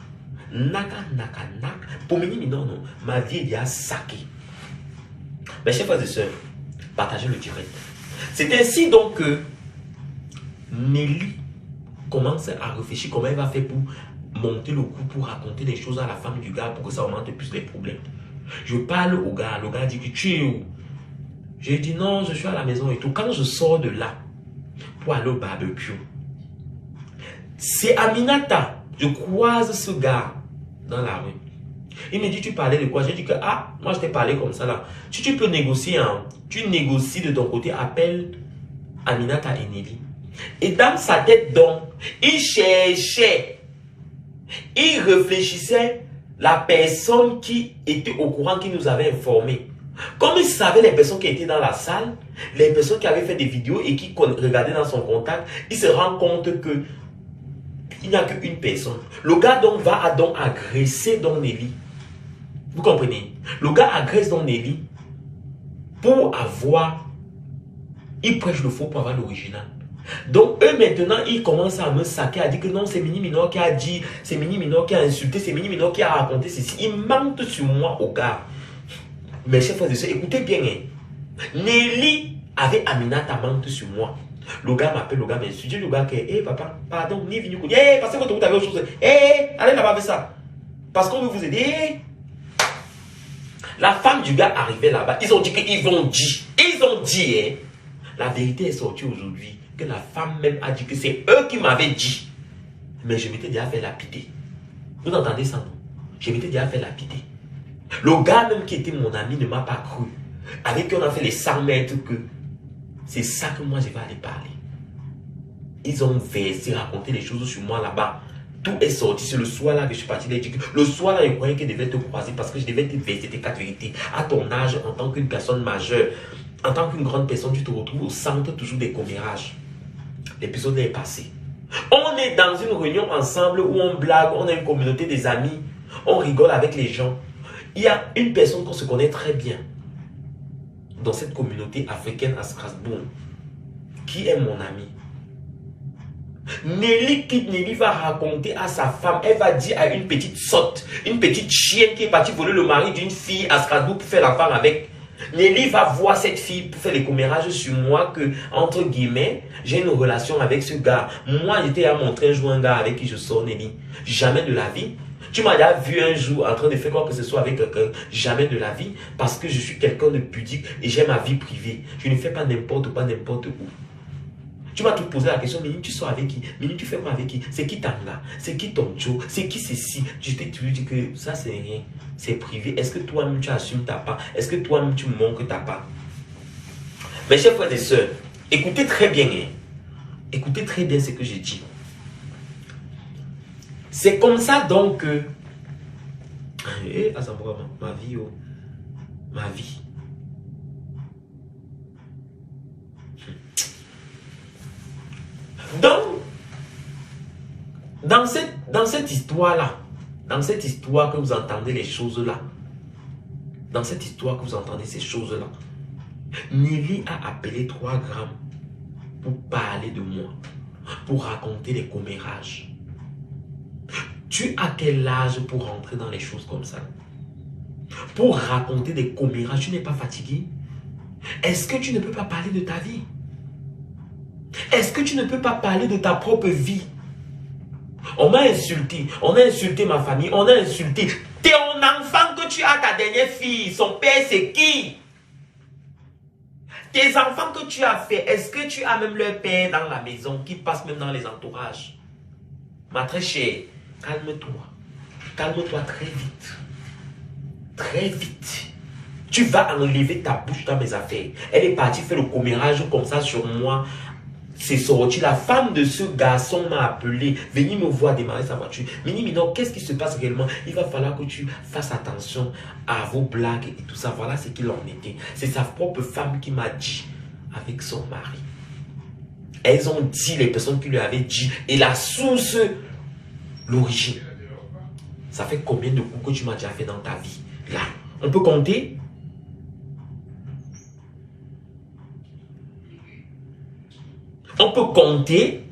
Naka, naka, naka. Pour Mini, non, non. Ma vie est déjà saquée. Mes chers frères et sœurs, partagez le direct. C'est ainsi donc que Nelly commence à réfléchir comment elle va faire pour monter le coup, pour raconter des choses à la femme du gars pour que ça augmente plus les problèmes. Je parle au gars, le gars dit que tu es où? J'ai dit non, je suis à la maison et tout. Quand je sors de là pour aller au barbecue, c'est Aminata. Je croise ce gars dans la rue. Il me dit, tu parlais de quoi? J'ai dit que, ah, moi je t'ai parlé comme ça là. Si tu peux négocier, hein, tu négocies de ton côté, appelle Aminata et Nelly. Et dans sa tête donc, il cherchait, il réfléchissait la personne qui était au courant, qui nous avait informés. Comme il savait les personnes qui étaient dans la salle, les personnes qui avaient fait des vidéos et qui regardaient dans son contact, il se rend compte que il n'y a qu'une personne. Le gars donc va donc agresser donc Nelly. Vous comprenez? Le gars agresse donc Nelly pour avoir... Il prêche le faux pour avoir l'original. Donc eux maintenant, ils commencent à me saquer, à dire que non, c'est Mini Minor qui a dit, c'est Mini Minor qui a insulté, c'est Mini Minor qui a raconté ceci. Ils mentent sur moi au gars. Mes chers frères et sœurs, écoutez bien. Hein. Nelly avait Aminata mente sur moi. Le gars m'appelle, le gars m'insulte. Le gars qui est, hé papa, pardon, ni venu. Hé, parce que votre route avait autre chose. Hé, allez là-bas avec ça. Parce qu'on veut vous aider. Hey. La femme du gars arrivait là-bas. Ils ont dit qu'ils vont dire. Ils ont dit, hein. La vérité est sortie aujourd'hui. Que la femme même a dit que c'est eux qui m'avaient dit. Mais je m'étais déjà fait lapider. Vous entendez ça, non? Je m'étais déjà fait lapider. Le gars même qui était mon ami ne m'a pas cru. Avec qui on a fait les 100 mètres que c'est ça que moi je vais aller parler. Ils ont versé, raconté les choses sur moi là-bas. Tout est sorti. C'est le soir là que je suis parti. Le soir là, je croyais que je devais te croiser parce que je devais te verser tes 4 vérités. À ton âge, en tant qu'une personne majeure, en tant qu'une grande personne, tu te retrouves au centre toujours des commérages. L'épisode est passé. On est dans une réunion ensemble où on blague, on a une communauté des amis, on rigole avec les gens. Il y a une personne qu'on se connaît très bien dans cette communauté africaine à Strasbourg, qui est mon ami. Nelly va raconter à sa femme, elle va dire à une petite sotte, une petite chienne qui est partie voler le mari d'une fille à Strasbourg pour faire l'enfant avec. Nelly va voir cette fille pour faire les commérages sur moi que, entre guillemets, j'ai une relation avec ce gars. Moi, j'étais à montrer un jour un gars avec qui je sors, Nelly. Jamais de la vie. Tu m'as déjà vu un jour en train de faire quoi que ce soit avec quelqu'un. Jamais de la vie. Parce que je suis quelqu'un de pudique et j'ai ma vie privée. Je ne fais pas n'importe quoi, n'importe où. Tu m'as tout posé la question, Mini, tu sors avec qui? Mini, tu fais quoi avec qui? C'est qui Tanga? C'est qui ton Joe? C'est qui ceci? Je t'ai toujours dit que ça, c'est rien. C'est privé. Est-ce que toi-même, tu assumes ta part? Est-ce que toi-même, tu manques ta part? Mes chers frères et sœurs, écoutez très bien. Hein. Écoutez très bien ce que j'ai dit. C'est comme ça donc que... ma vie, oh. Ma vie. Donc, dans cette histoire-là, dans cette histoire que vous entendez les choses-là, dans cette histoire que vous entendez ces choses-là, Nelly a appelé 3 grammes pour parler de moi, pour raconter les commérages. Tu as quel âge pour rentrer dans les choses comme ça? Pour raconter des commérages, tu n'es pas fatigué? Est-ce que tu ne peux pas parler de ta vie? Est-ce que tu ne peux pas parler de ta propre vie? On m'a insulté, on a insulté ma famille, on a insulté. Ton enfant que tu as, ta dernière fille, son père c'est qui? Tes enfants que tu as fait, est-ce que tu as même leur père dans la maison, qui passe même dans les entourages? Ma très chère, calme-toi. Calme-toi très vite. Très vite. Tu vas enlever ta bouche dans mes affaires. Elle est partie faire le commérage comme ça sur moi. C'est sorti. La femme de ce garçon m'a appelé. Venez me voir démarrer sa voiture. Mini Minor, qu'est-ce qui se passe réellement? Il va falloir que tu fasses attention à vos blagues et tout ça. Voilà ce qu'il en était. C'est sa propre femme qui m'a dit avec son mari. Elles ont dit, les personnes qui lui avaient dit, et la source, l'origine. Ça fait combien de coups que tu m'as déjà fait dans ta vie? Là, on peut compter? On peut compter?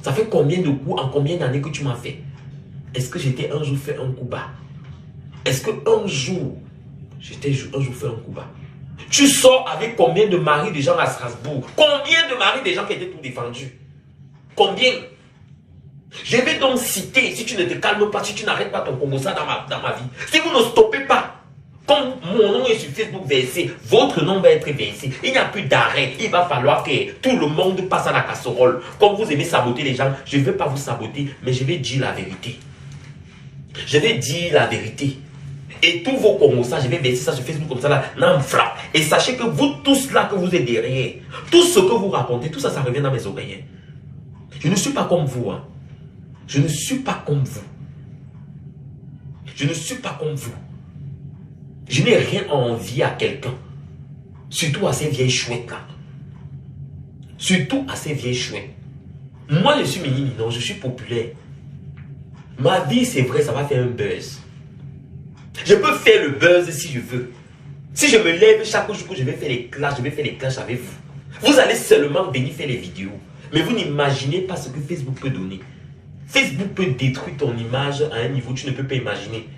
Ça fait combien de coups en combien d'années que tu m'as fait? Est-ce que j'étais un jour fait un coup bas? Est-ce que un jour, j'étais un jour fait un coup bas? Tu sors avec combien de maris de gens à Strasbourg? Combien de maris de gens qui étaient tout défendus? Combien? Je vais donc citer, si tu ne te calmes pas, si tu n'arrêtes pas ton Congo ça dans ma vie, si vous ne stoppez pas, comme mon nom est sur Facebook versé, votre nom va être versé. Il n'y a plus d'arrêt. Il va falloir que tout le monde passe à la casserole. Comme vous aimez saboter les gens, je ne vais pas vous saboter, mais je vais dire la vérité. Je vais dire la vérité. Et tous vos Congos, ça, je vais verser ça sur Facebook comme ça, là, non, frappe. Et sachez que vous tous là que vous êtes derrière, tout ce que vous racontez, tout ça, ça revient dans mes oreilles. Je ne suis pas comme vous, hein. Je ne suis pas comme vous. Je ne suis pas comme vous. Je n'ai rien à envier à quelqu'un. Surtout à ces vieilles chouettes là. Surtout à ces vieilles chouettes. Moi, je suis Mini Minor, je suis populaire. Ma vie, c'est vrai, ça va faire un buzz. Je peux faire le buzz si je veux. Si je me lève chaque jour que je vais faire les clashs avec vous. Vous allez seulement venir faire les vidéos. Mais vous n'imaginez pas ce que Facebook peut donner. Facebook peut détruire ton image à un niveau que tu ne peux pas imaginer.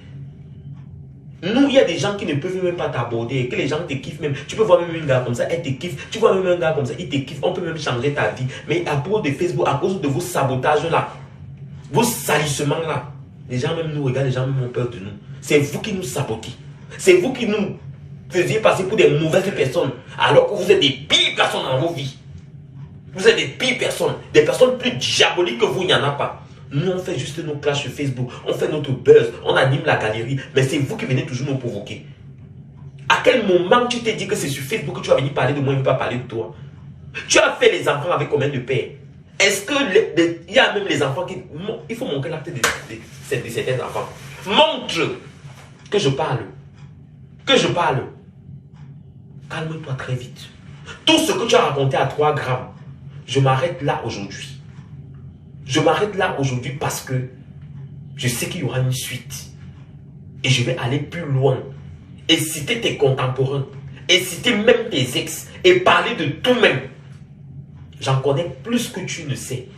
Nous, il y a des gens qui ne peuvent même pas t'aborder, que les gens te kiffent même. Tu peux voir même un gars comme ça, elle te kiffe. Tu vois même un gars comme ça, il te kiffe. On peut même changer ta vie. Mais à cause de Facebook, à cause de vos sabotages là, vos salissements là, les gens même nous regardent, les gens même ont peur de nous. C'est vous qui nous sabotez. C'est vous qui nous faisiez passer pour des mauvaises personnes, alors que vous êtes des pires personnes dans vos vies. Vous êtes des pires personnes, des personnes plus diaboliques que vous, il n'y en a pas. Nous, on fait juste nos clashs sur Facebook, on fait notre buzz, on anime la galerie, mais c'est vous qui venez toujours nous provoquer. À quel moment tu t'es dit que c'est sur Facebook que tu vas venir parler de moi et ne pas parler de toi? Tu as fait les enfants avec combien de pères? Est-ce que il y a même les enfants qui... Il faut montrer l'acte de certains enfants. Montre que je parle. Que je parle. Calme-toi très vite. Tout ce que tu as raconté à 3 grammes, je m'arrête là aujourd'hui. Je m'arrête là aujourd'hui parce que je sais qu'il y aura une suite. Et je vais aller plus loin. Et citer tes contemporains. Et citer même tes ex. Et parler de tout même. J'en connais plus que tu ne sais.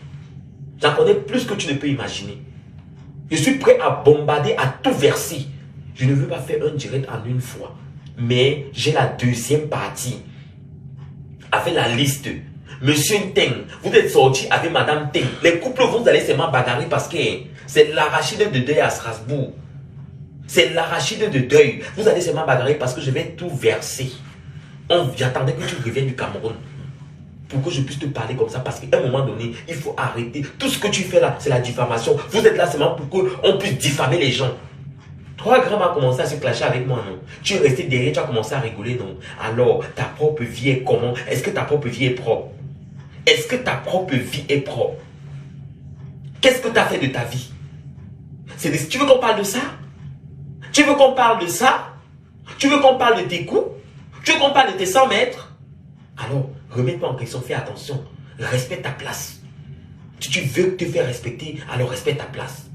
J'en connais plus que tu ne peux imaginer. Je suis prêt à bombarder, à tout verser. Je ne veux pas faire un direct en une fois. Mais j'ai la deuxième partie. Avec la liste. Monsieur Teng, vous êtes sorti avec Madame Teng. Les couples vont aller seulement bagarrer parce que c'est l'arachide de deuil à Strasbourg. C'est l'arachide de deuil. Vous allez seulement bagarrer parce que je vais tout verser. J'attendais que tu reviennes du Cameroun. Pour que je puisse te parler comme ça. Parce qu'à un moment donné, il faut arrêter. Tout ce que tu fais là, c'est la diffamation. Vous êtes là seulement pour qu'on puisse diffamer les gens. 3 grammes a commencé à se clasher avec moi, non? Tu es resté derrière, tu as commencé à rigoler, non? Alors, ta propre vie est comment? Est-ce que ta propre vie est propre? Est-ce que ta propre vie est propre? Qu'est-ce que tu as fait de ta vie? Tu veux qu'on parle de ça? Tu veux qu'on parle de ça? Tu veux qu'on parle de tes coups? Tu veux qu'on parle de tes 100 mètres? Alors, remets-toi en question, fais attention. Respecte ta place. Si tu veux te faire respecter, alors respecte ta place.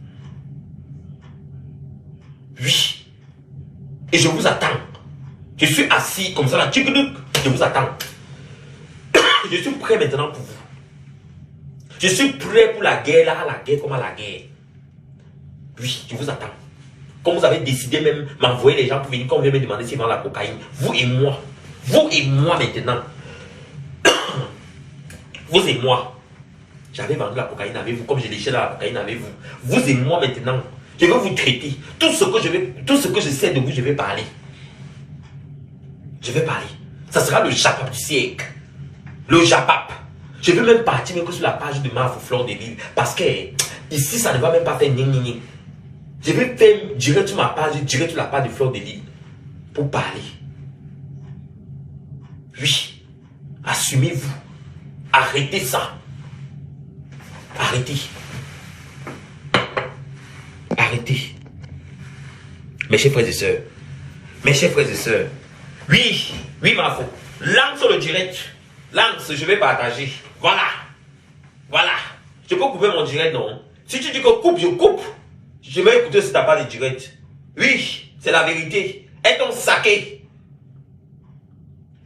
Oui. Et je vous attends. Je suis assis comme ça là. Je vous attends. Je suis prêt maintenant pour vous. Je suis prêt pour la guerre là, à la guerre comme à la guerre. Oui, je vous attends. Comme vous avez décidé même m'envoyer les gens pour venir, comme vous me demander s'ils vendent la cocaïne. Vous et moi maintenant. Vous et moi. J'avais vendu la cocaïne avec vous, comme j'ai léché la cocaïne avec vous. Vous et moi maintenant. Je vais vous traiter. Tout ce que je sais de vous, je vais parler. Je vais parler. Ça sera le Japap du siècle. Le Japap. Je vais même partir même que sur la page de Mafo Fleur de Lille. Parce que ici, ça ne va même pas faire ni. Je vais faire direct sur ma page, direct sur la page de Fleur de Lille. Pour parler. Oui. Assumez-vous. Arrêtez ça. Arrêtez. Arrêtez. Mes chers frères et sœurs. Mes chers frères et sœurs. Oui, Mafo. Lance le direct. Lance, je vais partager. Voilà. Voilà. Je peux couper mon direct, non? Si tu dis que coupe, je coupe. Je vais écouter si tu n'as pas de direct. Oui, c'est la vérité. Elles t'ont saqué.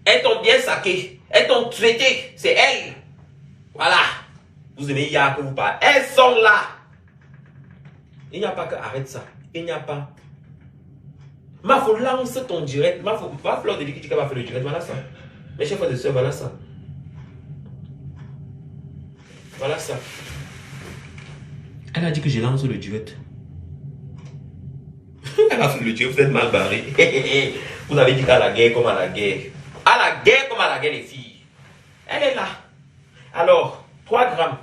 Elles t'ont bien saqué. Elles t'ont traité. C'est elles. Voilà. Vous aimez hier que vous parlez. Elles sont là. Il n'y a pas que arrête ça. Il n'y a pas. Mafo, lance ton direct. Mafo, va Fleur de Lille qui va faire le direct. Voilà ça. Mes chers frères et sœurs, voilà ça. Voilà ça. Elle a dit que je lance le direct. Elle a fait le direct, vous êtes mal barré. Vous avez dit qu'à la guerre comme à la guerre. À la guerre comme à la guerre, les filles. Elle est là. Alors, 3 grammes.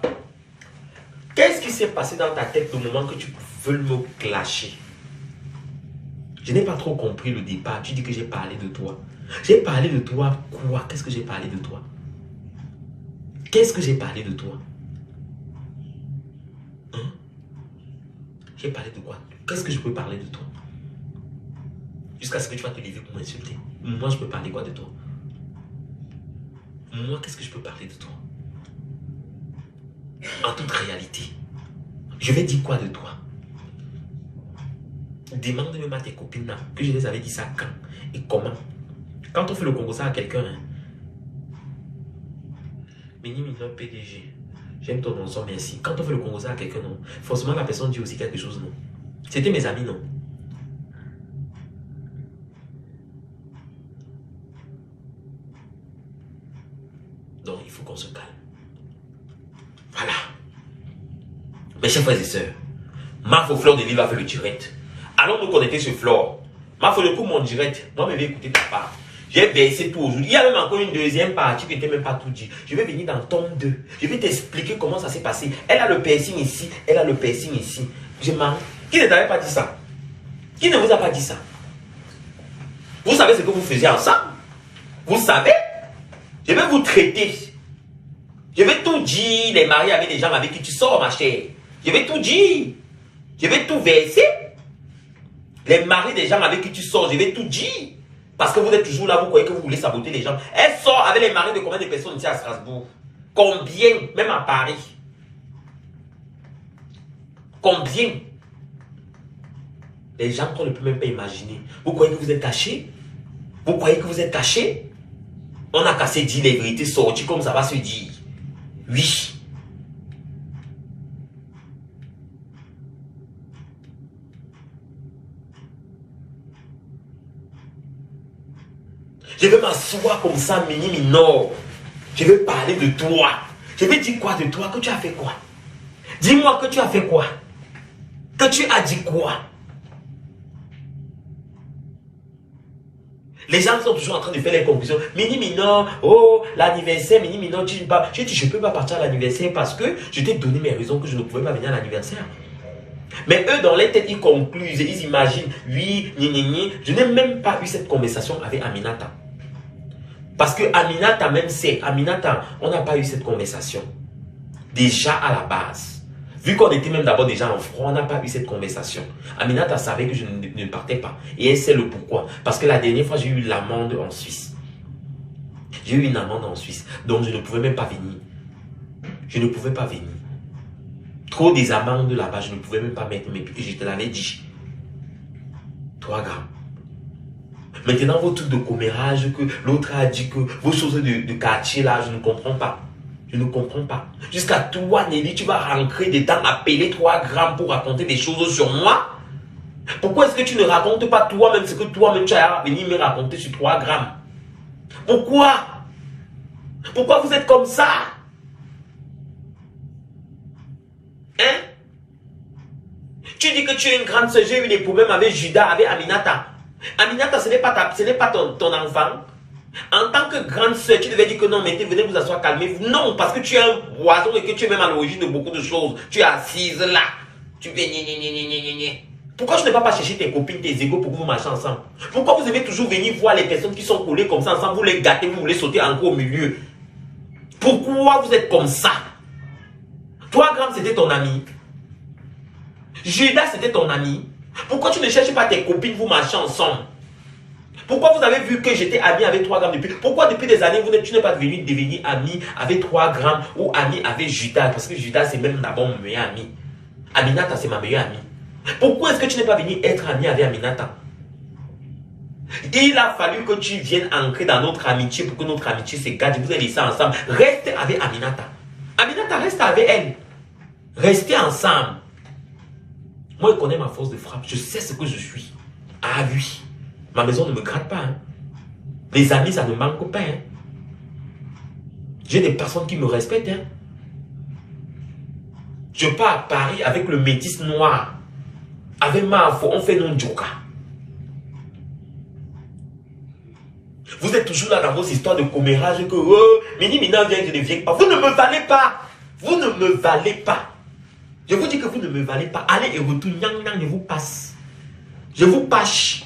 Qu'est-ce qui s'est passé dans ta tête au moment que tu veux me clasher? Je n'ai pas trop compris le départ. Tu dis que j'ai parlé de toi. J'ai parlé de toi quoi? Qu'est-ce que j'ai parlé de toi? Qu'est-ce que j'ai parlé de toi? Hein? J'ai parlé de quoi? Qu'est-ce que je peux parler de toi? Jusqu'à ce que tu vas te lever pour m'insulter. Moi, je peux parler quoi de toi? Moi, qu'est-ce que je peux parler de toi? En toute réalité, je vais dire quoi de toi? Demande même à tes copines là, que je les avais dit ça quand et comment. Quand on fait le Congo ça à quelqu'un, hein? Mini Mineur PDG, j'aime ton nom, merci. Quand on fait le Congo ça à quelqu'un, non, forcément la personne dit aussi quelque chose, non. C'était mes amis, non. Donc il faut qu'on se calme. Voilà. Mes chers frères et sœurs, Mafo Fleur de Lille va faire le direct. Allons nous connecter sur Flore. Mafo, le coup mon direct. Moi, je vais écouter ta part. J'ai versé tout aujourd'hui. Il y a même encore une deuxième partie qui n'était même pas tout dit. Je vais venir dans le tome 2. Je vais t'expliquer comment ça s'est passé. Elle a le piercing ici. Elle a le piercing ici. Je mens. Qui ne t'avait pas dit ça? Qui ne vous a pas dit ça? Vous savez ce que vous faisiez ensemble? Vous savez? Je vais vous traiter. Je vais tout dire. Les maris avec des gens avec qui tu sors, ma chère. Je vais tout dire. Je vais tout verser. Les maris des gens avec qui tu sors, je vais tout dire. Parce que vous êtes toujours là, vous croyez que vous voulez saboter les gens. Elle sort avec les maris de combien de personnes ici à Strasbourg? Combien? Même à Paris. Combien? Les gens qu'on ne peut même pas imaginer. Vous croyez que vous êtes caché? Vous croyez que vous êtes caché? On a cassé dire les vérités sorties comme ça va se dire. Oui. Je vais m'asseoir comme ça, Mini Minor. Je vais parler de toi. Je vais dire quoi de toi? Que tu as fait quoi? Dis-moi que tu as fait quoi? Que tu as dit quoi? Les gens sont toujours en train de faire les conclusions. Mini Minor, oh, l'anniversaire, Mini Minor, tu ne peux pas. Je dis, je ne peux pas partir à l'anniversaire parce que je t'ai donné mes raisons que je ne pouvais pas venir à l'anniversaire. Mais eux, dans les têtes, ils concluent, ils imaginent, oui, je n'ai même pas eu cette conversation avec Aminata. Parce que Aminata, même c'est, Aminata, on n'a pas eu cette conversation. Déjà à la base. Vu qu'on était même d'abord déjà en froid, on n'a pas eu cette conversation. Aminata savait que je ne partais pas. Et elle sait le pourquoi. Parce que la dernière fois, j'ai eu l'amende en Suisse. J'ai eu une amende en Suisse. Donc, je ne pouvais même pas venir. Je ne pouvais pas venir. Trop des amendes là-bas, je ne pouvais même pas mettre mes pieds. Je te l'avais dit. 3 grammes. Maintenant, vos trucs de commérage, que l'autre a dit que vos choses de quartier là, je ne comprends pas. Je ne comprends pas. Jusqu'à toi, Nelly, tu vas rentrer dedans, appeler 3 grammes pour raconter des choses sur moi. Pourquoi est-ce que tu ne racontes pas toi-même ce que toi-même tu as venu me raconter sur 3 grammes? Pourquoi? Pourquoi vous êtes comme ça? Hein? Tu dis que tu es une grande sœur, j'ai eu des problèmes avec Judas, avec Aminata. Aminata, ce n'est pas ton enfant. En tant que grande sœur, tu devais dire que non, mettez, venez vous asseoir, calmez-vous. Non, parce que tu es un poison et que tu es même à l'origine de beaucoup de choses. Tu es assise là. Tu fais gné. Pourquoi je ne vais pas chercher tes copines, tes égos pour que vous marchez ensemble? Pourquoi vous aimez toujours venir voir les personnes qui sont collées comme ça ensemble, vous les gâtez, vous voulez sauter encore au milieu? Pourquoi vous êtes comme ça? 3 grammes, c'était ton ami. Judas, c'était ton ami. Pourquoi tu ne cherches pas tes copines, vous marchez ensemble? Pourquoi vous avez vu que j'étais ami avec 3 grammes depuis? Pourquoi depuis des années, tu n'es pas devenu devenir ami avec 3 grammes ou ami avec Judas? Parce que Judas, c'est même d'abord mon meilleur ami. Aminata, c'est ma meilleure amie. Pourquoi est-ce que tu n'es pas venu être ami avec Aminata? Il a fallu que tu viennes ancrer dans notre amitié pour que notre amitié se garde. Vous allez laisser ensemble. Reste avec Aminata. Aminata, reste avec elle. Restez ensemble. Moi, je connais ma force de frappe. Je sais ce que je suis. Ah oui. Ma maison ne me gratte pas. Hein. Les amis, ça ne manque pas. Hein. J'ai des personnes qui me respectent. Hein. Je pars à Paris avec le métis noir. Avec Mafo, on fait non joker. Vous êtes toujours là dans vos histoires de commérage que Mini Mina vient, je ne viens pas. Vous ne me valez pas. Vous ne me valez pas. Je vous dis que vous ne me valez pas. Allez et retour, je vous passe. Je vous passe.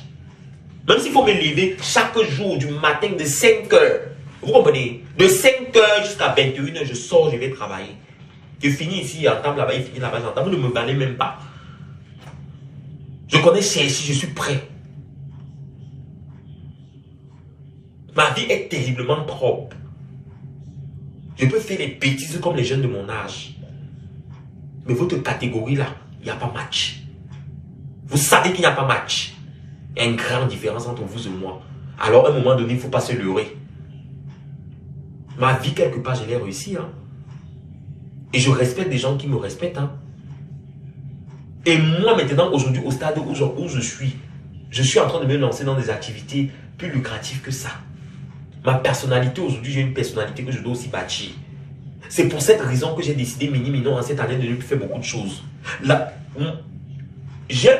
Même s'il faut me lever chaque jour du matin de 5 heures. Vous comprenez? De 5 heures jusqu'à 21 heures, je sors, je vais travailler. Je finis ici, en table là-bas, il finit là-bas, en table. Vous ne me valez même pas. Je connais Chelsea, je suis prêt. Ma vie est terriblement propre. Je peux faire des bêtises comme les jeunes de mon âge. Mais votre catégorie là, il n'y a pas match. Vous savez qu'il n'y a pas match. Il y a une grande différence entre vous et moi. Alors à un moment donné, il ne faut pas se leurrer. Ma vie, quelque part, je l'ai réussi. Hein. Et je respecte des gens qui me respectent. Hein. Et moi, maintenant, aujourd'hui, au stade où je suis en train de me lancer dans des activités plus lucratives que ça. Ma personnalité, aujourd'hui, j'ai une personnalité que je dois aussi bâtir. C'est pour cette raison que j'ai décidé, en cette année, de ne plus faire beaucoup de choses. Là, j'ai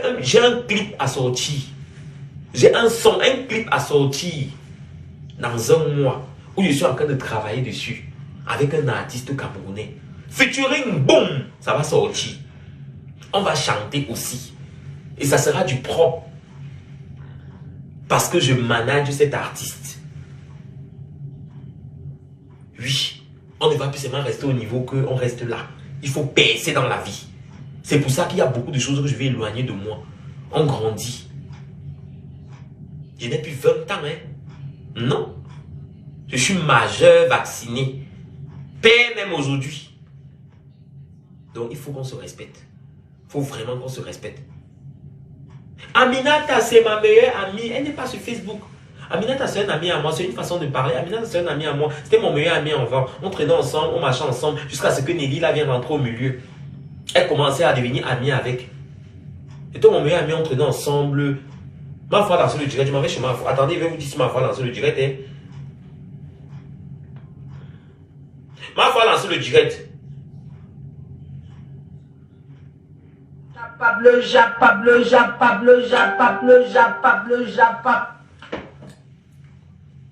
un clip à sortir. J'ai un clip à sortir dans un mois où je suis en train de travailler dessus avec un artiste camerounais. Featuring, boum, ça va sortir. On va chanter aussi. Et ça sera du propre. Parce que je manage cet artiste. Oui. On ne va plus seulement rester au niveau qu'on reste là. Il faut percer dans la vie. C'est pour ça qu'il y a beaucoup de choses que je vais éloigner de moi. On grandit. Je n'ai plus 20 ans, hein. Non. Je suis majeur, vacciné. Père même aujourd'hui. Donc il faut qu'on se respecte. Il faut vraiment qu'on se respecte. Aminata, c'est ma meilleure amie. Elle n'est pas sur Facebook. Aminata, c'est un ami à moi. C'est une façon de parler. Aminata, c'est un ami à moi. C'était mon meilleur ami avant. On traînait ensemble, on marchait ensemble jusqu'à ce que Nelly là vienne rentrer au milieu. Elle commençait à devenir amie avec. C'était mon meilleur ami, on traînait ensemble. Ma foi dans le direct, je m'en vais chez ma foi. Attendez, je vais vous dire si ma foi dans le direct. Hein. Ma foi dans le direct. Pablo Jap, Pablo Jap, Pablo Jap, Pablo Jap, Pablo Jap.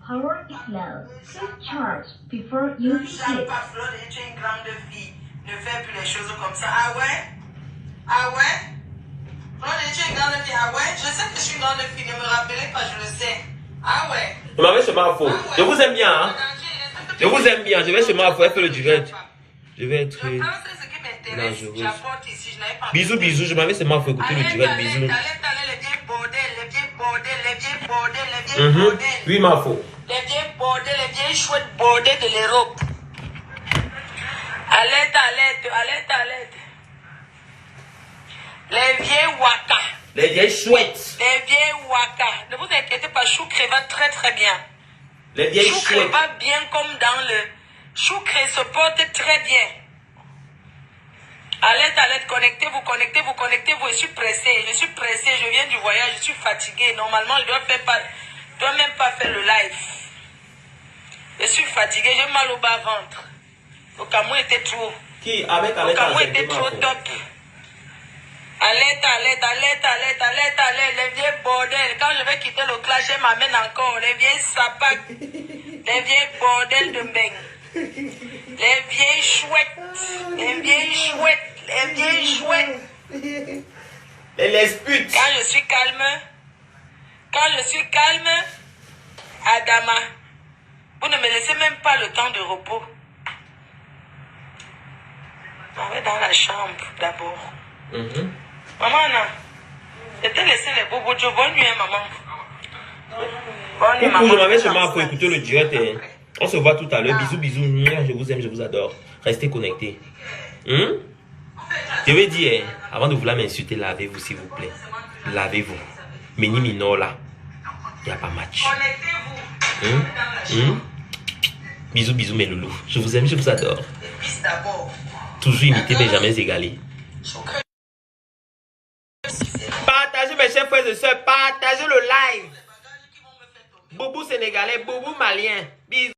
Power is low. Self-charge before using it. Pablo, tu es une grande fille. Ne fais plus les choses comme ça. Ah ouais? Ah ouais? Claude, tu es une grande fille. Ah ouais? Je sais que je suis une grande fille. Ne me rappelez pas, je le sais. Ah ouais? Je m'en vais chez ma foi. Je vous aime bien, hein? Je vous aime bien. Je vais chez ma foi. Elle fait le direct. Je vais être dangereux. Bisous, bisous. Je m'en vais chez ma foi. Écoutez le direct. Bisous. Oui, ma foi. Les vieilles bordels, les vieilles chouettes bordels de l'Europe. Alerte, alerte, alerte, alerte. Les vieilles waka. Les vieilles chouettes. Les vieilles waka. Ne vous inquiétez pas, Chou va très très bien. Les vieilles Chou chouettes. va bien comme dans le Choucré se porte très bien. Alerte, connectez-vous, je suis pressé, je viens du voyage, je suis fatigué. Normalement, je dois même pas faire le live. Je suis fatigué, j'ai mal au bas-ventre. Le Cameroun était trop. Qui avec Le Cameroun était trop top. Alerte, les vieilles bordels. Quand je vais quitter le clash, je m'amène encore. Les vieilles sapacs, les vieilles bordels de Mbeng. Les vieilles chouettes, les vieilles chouettes. Les lesputes. Quand je suis calme, Adama, vous ne me laissez même pas le temps de repos. On va dans la chambre d'abord. Maman, non. Je t'ai laissé les bobos. Bonne nuit, maman. Bonne nuit, maman. Je m'avais seulement pour écouter le direct. On se voit tout à l'heure. Bisous. Je vous aime, je vous adore. Restez connectés. Je vais dire, avant de vouloir m'insulter, lavez-vous s'il vous plaît. Lavez-vous. Meni Minor là. Il n'y a pas match. Bisous mes loulous. Je vous aime, je vous adore. Toujours imiter Benjamin Égalé. Partagez mes chers frères et sœurs. Partagez le live. Boubou sénégalais, boubou malien. Bisous.